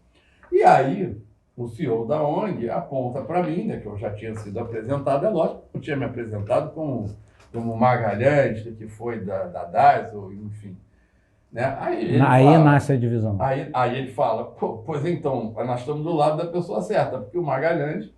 E aí, o CEO da ONG aponta para mim, né, que eu já tinha sido apresentado, é lógico, eu tinha me apresentado como Magalhães, que foi da DASO, enfim. Né? Aí nasce a divisão. Aí ele fala: pois então, nós estamos do lado da pessoa certa, porque o Magalhães,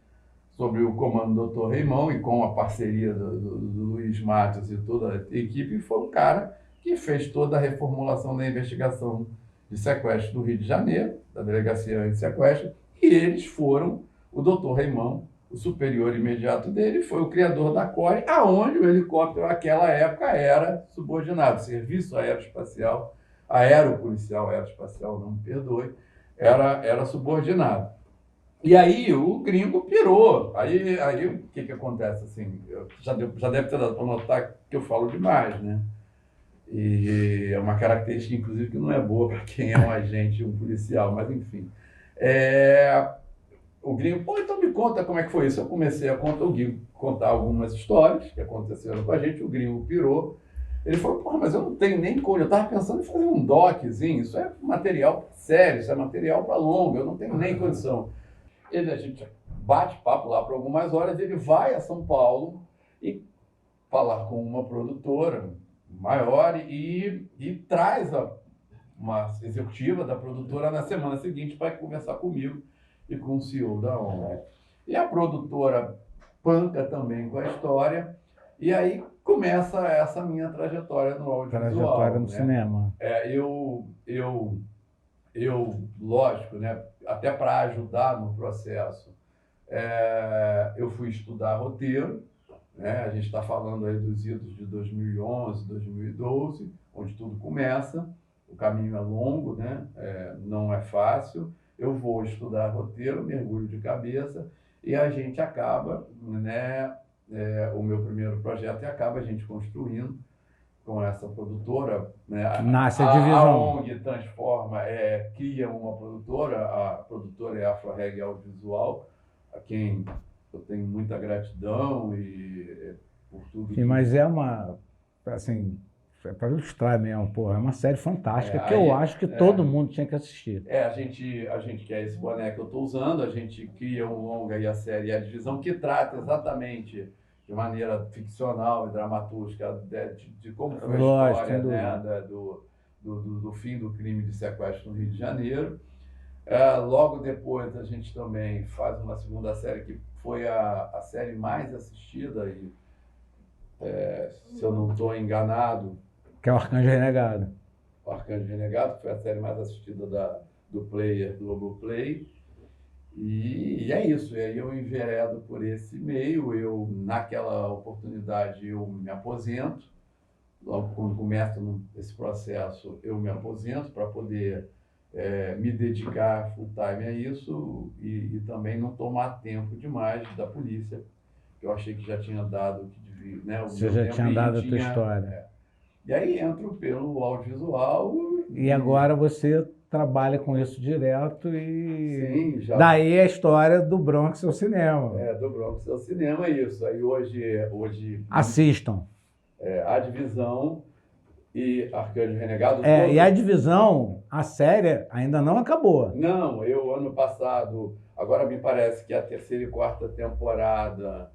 sob o comando do Dr. Reimão e com a parceria do Luiz Matos e toda a equipe, foi um cara que fez toda a reformulação da investigação de sequestro do Rio de Janeiro, da delegacia anti-sequestro, e eles foram, o Dr. Reimão, o superior imediato dele, foi o criador da CORE, aonde o helicóptero naquela época era subordinado, Serviço Aeroespacial, Aeropolicial Aeroespacial, não me perdoe, era subordinado. E aí o gringo pirou. Aí o que acontece? Assim, já deve ter dado para notar que eu falo demais, né? E é uma característica, inclusive, que não é boa para quem é um agente, um policial, mas enfim. O gringo: pô, então me conta como é que foi isso. Eu comecei a contar algumas histórias que aconteceram com a gente, o gringo pirou. Ele falou: porra, mas eu não tenho nem como, eu estava pensando em fazer um doczinho, isso é material sério, isso é material para longo, eu não tenho nem condição. A gente bate papo lá por algumas horas, ele vai a São Paulo e falar com uma produtora maior e traz uma executiva da produtora na semana seguinte para conversar comigo e com o CEO da ONG. E a produtora panca também com a história, e aí começa essa minha trajetória no audiovisual. Trajetória no né? cinema. Eu, lógico, né, até para ajudar no processo, eu fui estudar roteiro, né? A gente está falando aí dos idos de 2011, 2012, onde tudo começa, o caminho é longo, né? Não é fácil. Eu vou estudar roteiro, mergulho de cabeça, e a gente acaba, né, o meu primeiro projeto, e acaba a gente construindo com essa produtora, né? Nasce a divisão. A ONG transforma, cria uma produtora, a produtora é a Afroreg Audiovisual, a quem eu tenho muita gratidão e por tudo. Sim, mas é uma, assim, para ilustrar mesmo, porra, é uma série fantástica que eu acho que todo mundo tinha que assistir. A gente quer esse boné que eu estou usando, a gente cria um longa e a série A Divisão, que trata exatamente de maneira ficcional e dramatúrgica de como foi a história, né, do fim do crime de sequestro no Rio de Janeiro. Logo depois a gente também faz uma segunda série que foi a série mais assistida, e se eu não estou enganado, que é o Arcanjo Renegado. O Arcanjo Renegado, que foi a série mais assistida do player Globoplay. E é isso, e aí eu enveredo por esse meio, naquela oportunidade eu me aposento, logo quando começa esse processo, eu me aposento para poder me dedicar full time a isso e também não tomar tempo demais da polícia, que eu achei que já tinha dado o que devia, né? O Você meu já tempo tinha e dado a tua tinha, história. E aí entro pelo audiovisual. E agora você trabalha com isso direto e Sim, já. daí a história do Bronx ao cinema. Do Bronx ao cinema, isso. Aí hoje Assistam. A Divisão e Arcanjo Renegado. E a Divisão, a série, ainda não acabou. Não, eu ano passado, agora me parece que a terceira e quarta temporada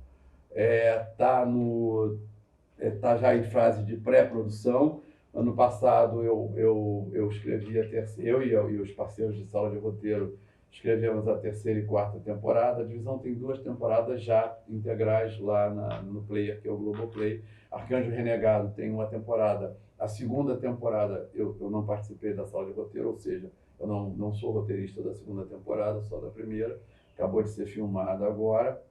tá já em fase de pré-produção. Ano passado eu escrevi a terceira, eu e os parceiros de sala de roteiro escrevemos a terceira e quarta temporada. A Divisão tem 2 temporadas já integrais lá no Player, que é o Globoplay. Arcanjo Renegado tem uma temporada. A segunda temporada eu não participei da sala de roteiro, ou seja, eu não sou roteirista da segunda temporada, só da primeira. Acabou de ser filmada agora.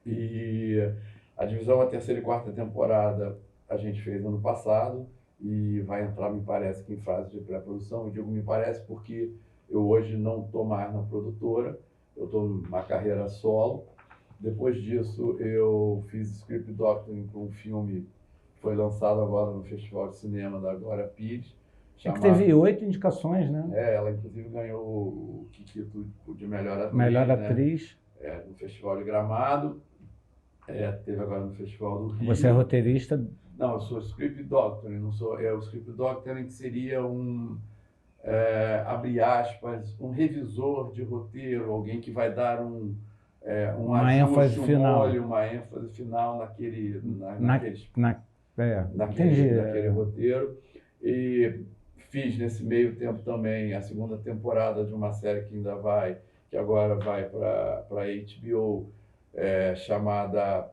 E a Divisão, a terceira e quarta temporada, a gente fez ano passado e vai entrar, me parece, que em fase de pré-produção. Eu digo me parece porque eu hoje não estou mais na produtora, eu estou numa carreira solo. Depois disso, eu fiz script doctoring para um filme que foi lançado agora no Festival de Cinema da Glória Pires. Que teve 8 indicações, né? Ela inclusive ganhou o Kikito de melhor atriz. Melhor atriz. Né? No Festival de Gramado. Teve agora no Festival do Rio. Você é roteirista? Não, eu sou script doctoring, não sou. O script doctoring que seria abre aspas, um revisor de roteiro, alguém que vai dar uma ajuste, ênfase final. Molho, uma ênfase final naquele roteiro. E fiz nesse meio tempo também a segunda temporada de uma série que ainda que agora vai para HBO, chamada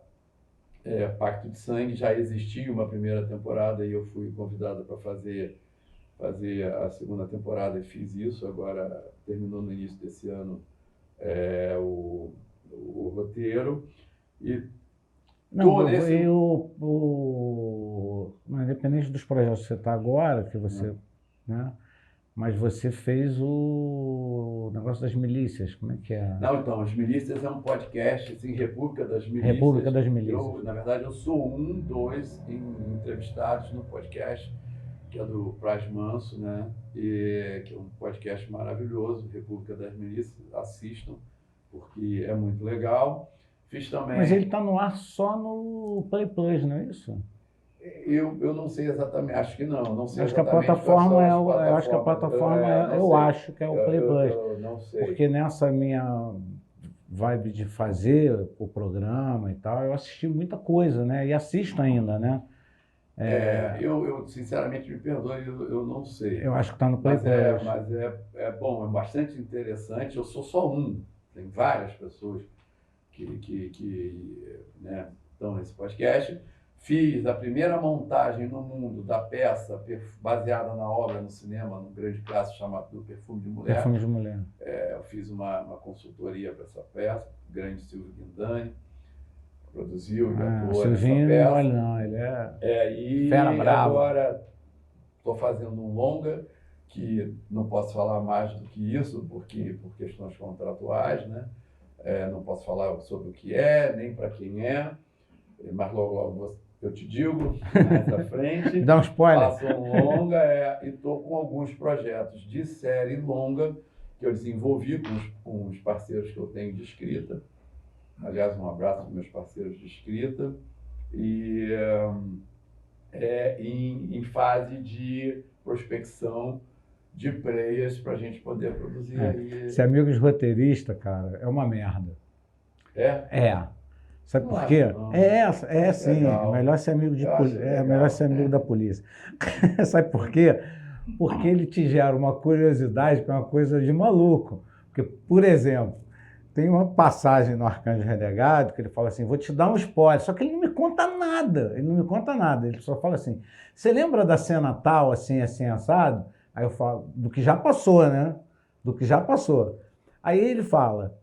Pacto de Sangue. Já existia uma primeira temporada e eu fui convidado para fazer a segunda temporada e fiz isso. Agora terminou no início desse ano o roteiro. E independente dos projetos que você está agora, que você, né? Mas você fez o negócio das milícias, como é que é? Não, então, As Milícias é um podcast, assim, República das Milícias. República das Milícias. Na verdade, eu sou dois entrevistados no podcast, que é do Praz Manso, né? Que é um podcast maravilhoso, República das Milícias. Assistam, porque é muito legal. Fiz também... Mas ele está no ar só no Play Plus, não é isso? Eu não sei exatamente, acho que não. Não sei acho que a plataforma eu acho que é o Play Plus. Eu não sei. Porque nessa minha vibe de fazer o programa e tal, eu assisti muita coisa, né? E assisto ainda, né? Eu sinceramente, me perdoe, eu não sei. Eu acho que está no Play Plus. Mas é bom, é bastante interessante. Eu sou só um, tem várias pessoas que né, estão nesse podcast. Fiz a primeira montagem no mundo da peça baseada na obra no cinema, num grande clássico chamado Do Perfume de Mulher. Perfume de Mulher. Eu fiz uma consultoria para essa peça, o grande Silvio Guindani produziu e atuou nessa peça. Olha, não, ele e fera brava. Agora estou fazendo um longa, que não posso falar mais do que isso, por questões contratuais, né? Não posso falar sobre o que é, nem para quem é, mas logo eu te digo, mais à frente. Dá um spoiler. Faço um longa e estou com alguns projetos de série longa que eu desenvolvi com os parceiros que eu tenho de escrita. Aliás, um abraço para meus parceiros de escrita. E em fase de prospecção de players para a gente poder produzir. Ser amigo de roteirista, cara, é uma merda. Sabe por quê? Sim. Legal. Melhor ser amigo melhor ser amigo da polícia. Sabe por quê? Porque ele te gera uma curiosidade que é uma coisa de maluco. Porque, por exemplo, tem uma passagem no Arcanjo Renegado que ele fala assim, vou te dar um spoiler, só que ele não me conta nada. Ele só fala assim, você lembra da cena tal, assim, assado? Aí eu falo, do que já passou, né? Do que já passou. Aí ele fala,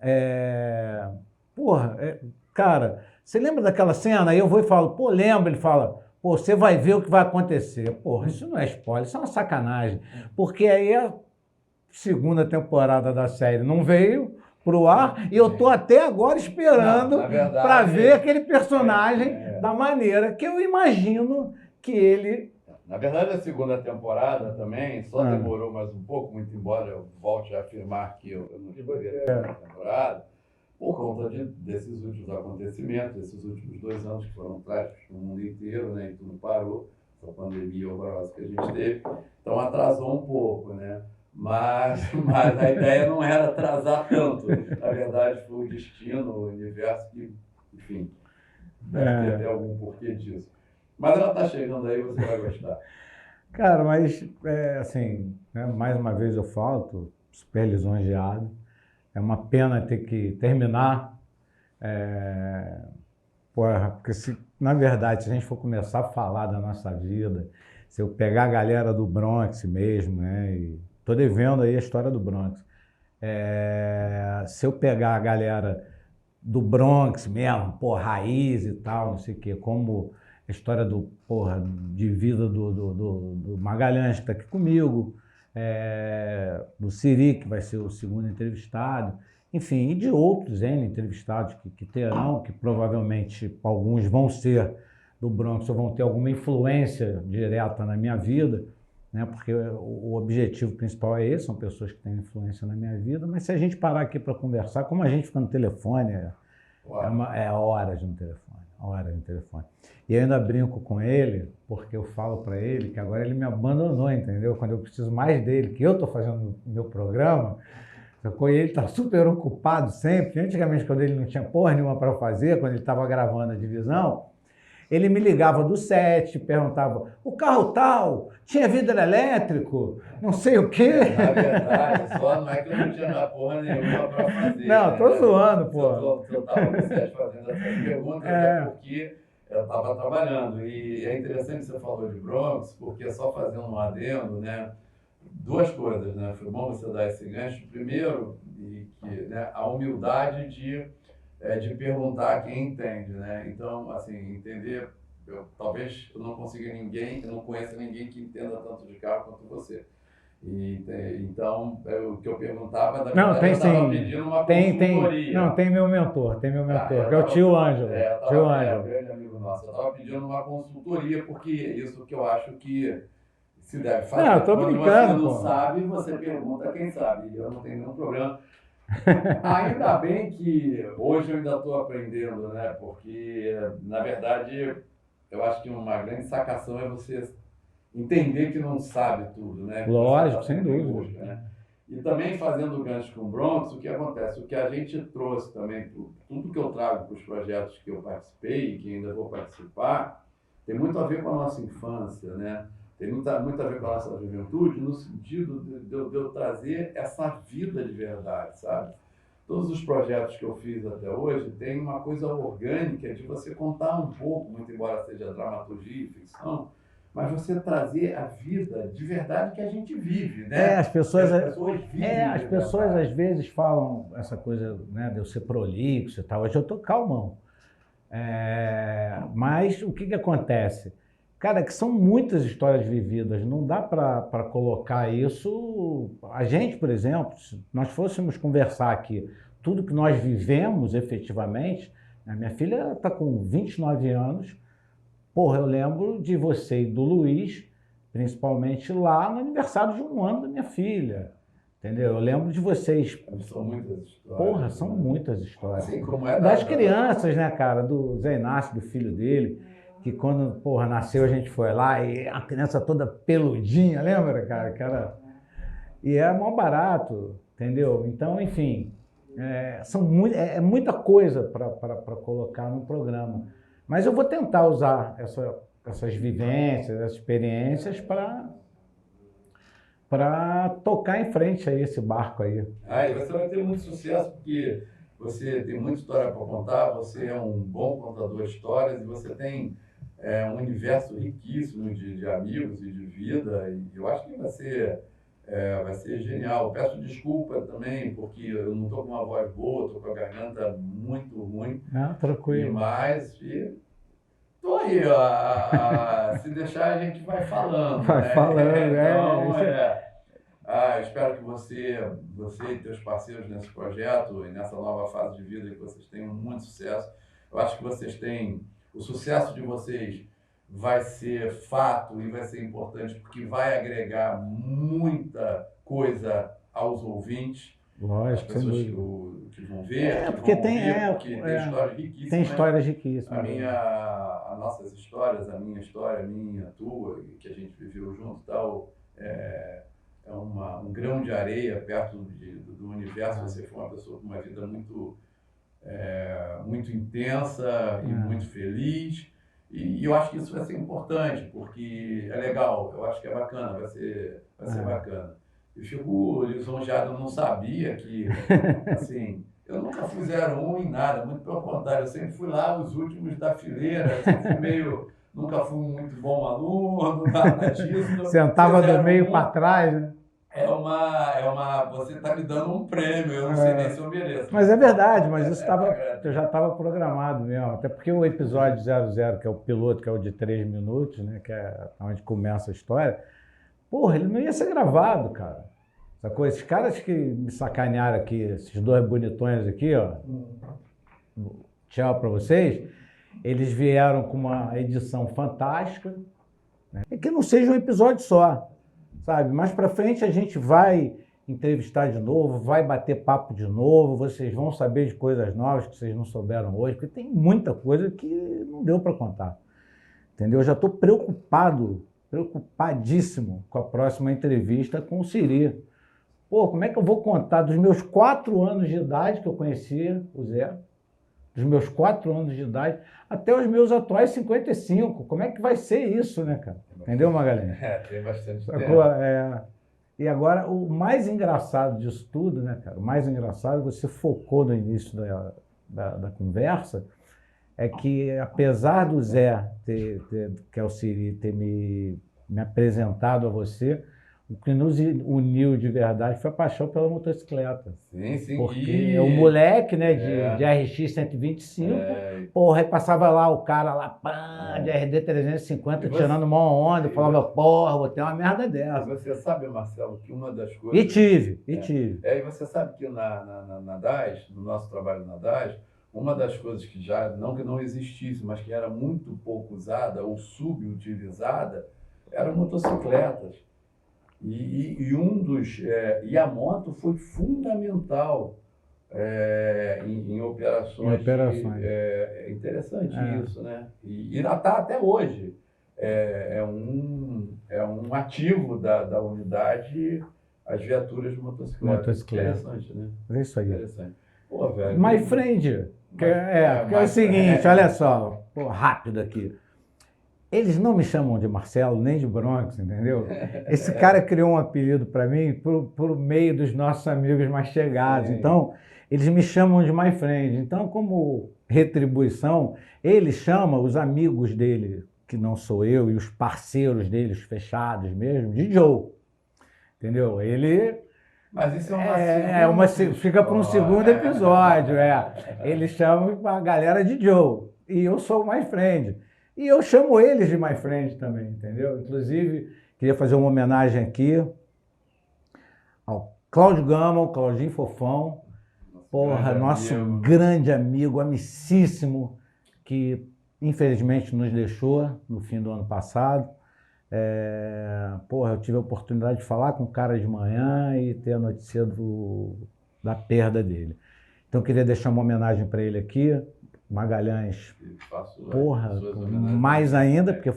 cara, você lembra daquela cena? Aí eu vou e falo, lembro. Ele fala, Pô, você vai ver o que vai acontecer. Porra, isso não é spoiler, isso é uma sacanagem. Porque aí a segunda temporada da série não veio pro ar e eu tô até agora esperando para ver aquele personagem da maneira que eu imagino que ele... Na verdade, a segunda temporada também só demorou mais um pouco, muito embora eu volte a afirmar que eu não escolhi a segunda temporada, por conta desses últimos acontecimentos, esses últimos 2 anos que foram trágicos no mundo inteiro, né, e tudo parou, essa pandemia horrorosa que a gente teve, então atrasou um pouco, né? Mas a ideia não era atrasar tanto. Na verdade, foi o destino, o universo que, enfim, deve ter até algum porquê disso. Mas ela está chegando aí, você vai gostar. Cara, mas, assim, né, mais uma vez eu falo, tô super lisonjeado. É uma pena ter que terminar. Porque, na verdade, se a gente for começar a falar da nossa vida, se eu pegar a galera do Bronx mesmo, né, e tô devendo aí a história do Bronx. Se eu pegar a galera do Bronx mesmo, porra, raiz e tal, não sei o quê, como a história de vida do Magalhães, que está aqui comigo, do Siri, que vai ser o segundo entrevistado, enfim, e de outros entrevistados que terão, que provavelmente alguns vão ser do Bronx ou vão ter alguma influência direta na minha vida, né? Porque o objetivo principal é esse, são pessoas que têm influência na minha vida, mas se a gente parar aqui para conversar, como a gente fica no telefone, horas no telefone, horas no telefone. E eu ainda brinco com ele, porque eu falo para ele que agora ele me abandonou, entendeu? Quando eu preciso mais dele, que eu estou fazendo o meu programa, ele está super ocupado sempre. Antigamente, quando ele não tinha porra nenhuma para fazer, quando ele estava gravando a divisão, ele me ligava do set, perguntava, o carro tal, tinha vidro elétrico, não sei o quê. Na verdade, só não é que eu não tinha porra nenhuma para fazer. Não, tô zoando, pô. Eu estava no set fazendo essas perguntas, até porque eu estava trabalhando. E é interessante que você falou de Bronx, porque só fazendo um adendo, né? 2 coisas, né? Foi bom você dar esse gancho. Primeiro, né, a humildade de perguntar a quem entende, né? Então, assim, entender, talvez eu não consiga eu não conheça ninguém que entenda tanto de carro quanto você. Então, o que eu perguntava, na verdade, eu estava pedindo uma consultoria. Não, tem meu mentor, que é o tio Ângelo. Grande amigo nosso. Eu estava pedindo uma consultoria, porque isso que eu acho que se deve fazer. Não, eu tô brincando, Quando você não sabe, você pergunta a quem sabe. E eu não tenho nenhum problema. Ainda bem que hoje eu ainda estou aprendendo, né? Porque, na verdade, eu acho que uma grande sacação é você entender que não sabe tudo, né? Lógico, sem dúvida. Né? E também fazendo gancho com o Bronx, o que acontece? O que a gente trouxe também, tudo que eu trago para os projetos que eu participei e que ainda vou participar, tem muito a ver com a nossa infância, né? Tem muito a ver com a nossa juventude, no sentido de eu trazer essa vida de verdade, sabe? Todos os projetos que eu fiz até hoje tem uma coisa orgânica de você contar um pouco, muito embora seja dramaturgia e ficção, mas você trazer a vida de verdade que a gente vive, né? As pessoas vivem. As pessoas às vezes falam essa coisa, né, de eu ser prolixo e tal. Hoje eu tô calmão. Mas o que acontece? Cara, que são muitas histórias vividas, não dá para colocar isso... A gente, por exemplo, se nós fôssemos conversar aqui, tudo que nós vivemos efetivamente, a minha filha está com 29 anos, porra, eu lembro de você e do Luiz, principalmente lá no aniversário de 1 ano da minha filha, entendeu? Eu lembro de vocês... São muitas histórias. Porra, são muitas histórias. Assim como das crianças, né, cara, do Zé Inácio, do filho dele, que quando, porra, nasceu a gente foi lá e a criança toda peludinha, lembra, cara? E é mó barato, entendeu? Então, enfim, é muita coisa para colocar no programa. Mas eu vou tentar usar essas vivências, essas experiências para tocar em frente a esse barco aí. E você vai ter muito sucesso porque você tem muita história para contar, você é um bom contador de histórias e você tem um universo riquíssimo de amigos e de vida, e eu acho que vai ser genial. Eu peço desculpa também, porque eu não estou com uma voz boa, estou com a garganta muito ruim. Tranquilo. Mas Tô aí, se deixar a gente vai falando. Vai né? falando, eu espero que você e teus parceiros nesse projeto e nessa nova fase de vida que vocês tenham muito sucesso. Eu acho que vocês têm, o sucesso de vocês vai ser fato e vai ser importante porque vai agregar muita coisa aos ouvintes. Lógico, as pessoas que vão ver, porque vão tem, ouvir, porque tem histórias riquíssimas. Tem histórias riquíssimas. As nossas histórias, a minha história, a minha, a tua, que a gente viveu junto e tal, é um grão de areia perto do universo. Você foi uma pessoa com uma vida muito, muito intensa e muito feliz. E eu acho que isso vai ser importante, porque é legal, eu acho que é bacana, vai ser bacana. Eu fico lisonjeado, eu não sabia que, assim, eu nunca fui 01 em nada, muito pelo contrário, eu sempre fui lá os últimos da fileira, nunca fui muito bom aluno, nada disso. Sentava do meio para trás, né? Você está me dando um prêmio, eu não sei nem se eu mereço. Mas é verdade, mas isso já estava programado mesmo, até porque o episódio 00, que é o piloto, que é o de 3 minutos, né, que é onde começa a história, porra, ele não ia ser gravado, cara. Sacou? Esses caras que me sacanearam aqui, esses dois bonitões aqui, ó, tchau para vocês, eles vieram com uma edição fantástica, né? E que não seja um episódio só, sabe? Mais para frente a gente vai entrevistar de novo, vai bater papo de novo, vocês vão saber de coisas novas que vocês não souberam hoje, porque tem muita coisa que não deu para contar, entendeu? Eu já estou preocupadíssimo com a próxima entrevista com o Siri. Pô, como é que eu vou contar dos meus 4 anos de idade que eu conheci o Zé, dos meus 4 anos de idade, até os meus atuais 55? Como é que vai ser isso, né, cara? Entendeu, Magalhães? Tem bastante tempo. E agora, o mais engraçado disso tudo, né, cara? O mais engraçado, você focou no início da conversa, é que apesar do Zé, que é o Siri, ter me apresentado a você, o que nos uniu de verdade foi a paixão pela motocicleta. Sim. Porque o moleque, né, de RX 125, porra, aí passava lá o cara lá, de RD 350, tirando uma onda, falava, porra, vou ter uma merda dessa. E você sabe, Marcelo, que uma das coisas... E tive. E você sabe que na DAS, no nosso trabalho na DAS, uma das coisas que não que não existisse, mas que era muito pouco usada ou subutilizada, eram motocicletas. E a moto foi fundamental em operações. É interessante isso, né? E está até hoje. É um ativo da unidade as viaturas de motocicleta. Interessante, né? É isso aí. Interessante. Pô, velho. My friend, porque é o seguinte, olha só, rápido aqui. Eles não me chamam de Marcelo, nem de Bronx, entendeu? Esse cara criou um apelido para mim por meio dos nossos amigos mais chegados. Então, eles me chamam de My Friend. Então, como retribuição, ele chama os amigos dele, que não sou eu, e os parceiros deles fechados mesmo, de Joe. Entendeu? Ele... Mas isso é uma fica para um segundo episódio. Eles chamam a galera de Joe. E eu sou o My Friend. E eu chamo eles de My Friend também, entendeu? Inclusive, queria fazer uma homenagem aqui ao Cláudio Gama, o Claudinho Fofão, nosso grande amigo, amicíssimo, que infelizmente nos deixou no fim do ano passado. Eu tive a oportunidade de falar com o cara de manhã e ter a notícia da perda dele. Então, queria deixar uma homenagem para ele aqui. Magalhães, mais ainda, porque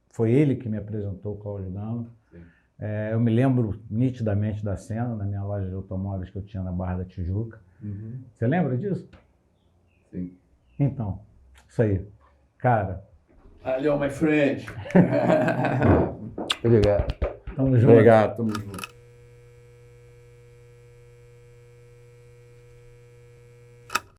foi ele que me apresentou o Cláudio Gama. Eu me lembro nitidamente da cena, na minha loja de automóveis que eu tinha na Barra da Tijuca. Você lembra disso? Sim. Então, isso aí. Cara... Valeu, my friend. Obrigado. Tamo junto. Obrigado, tamo junto.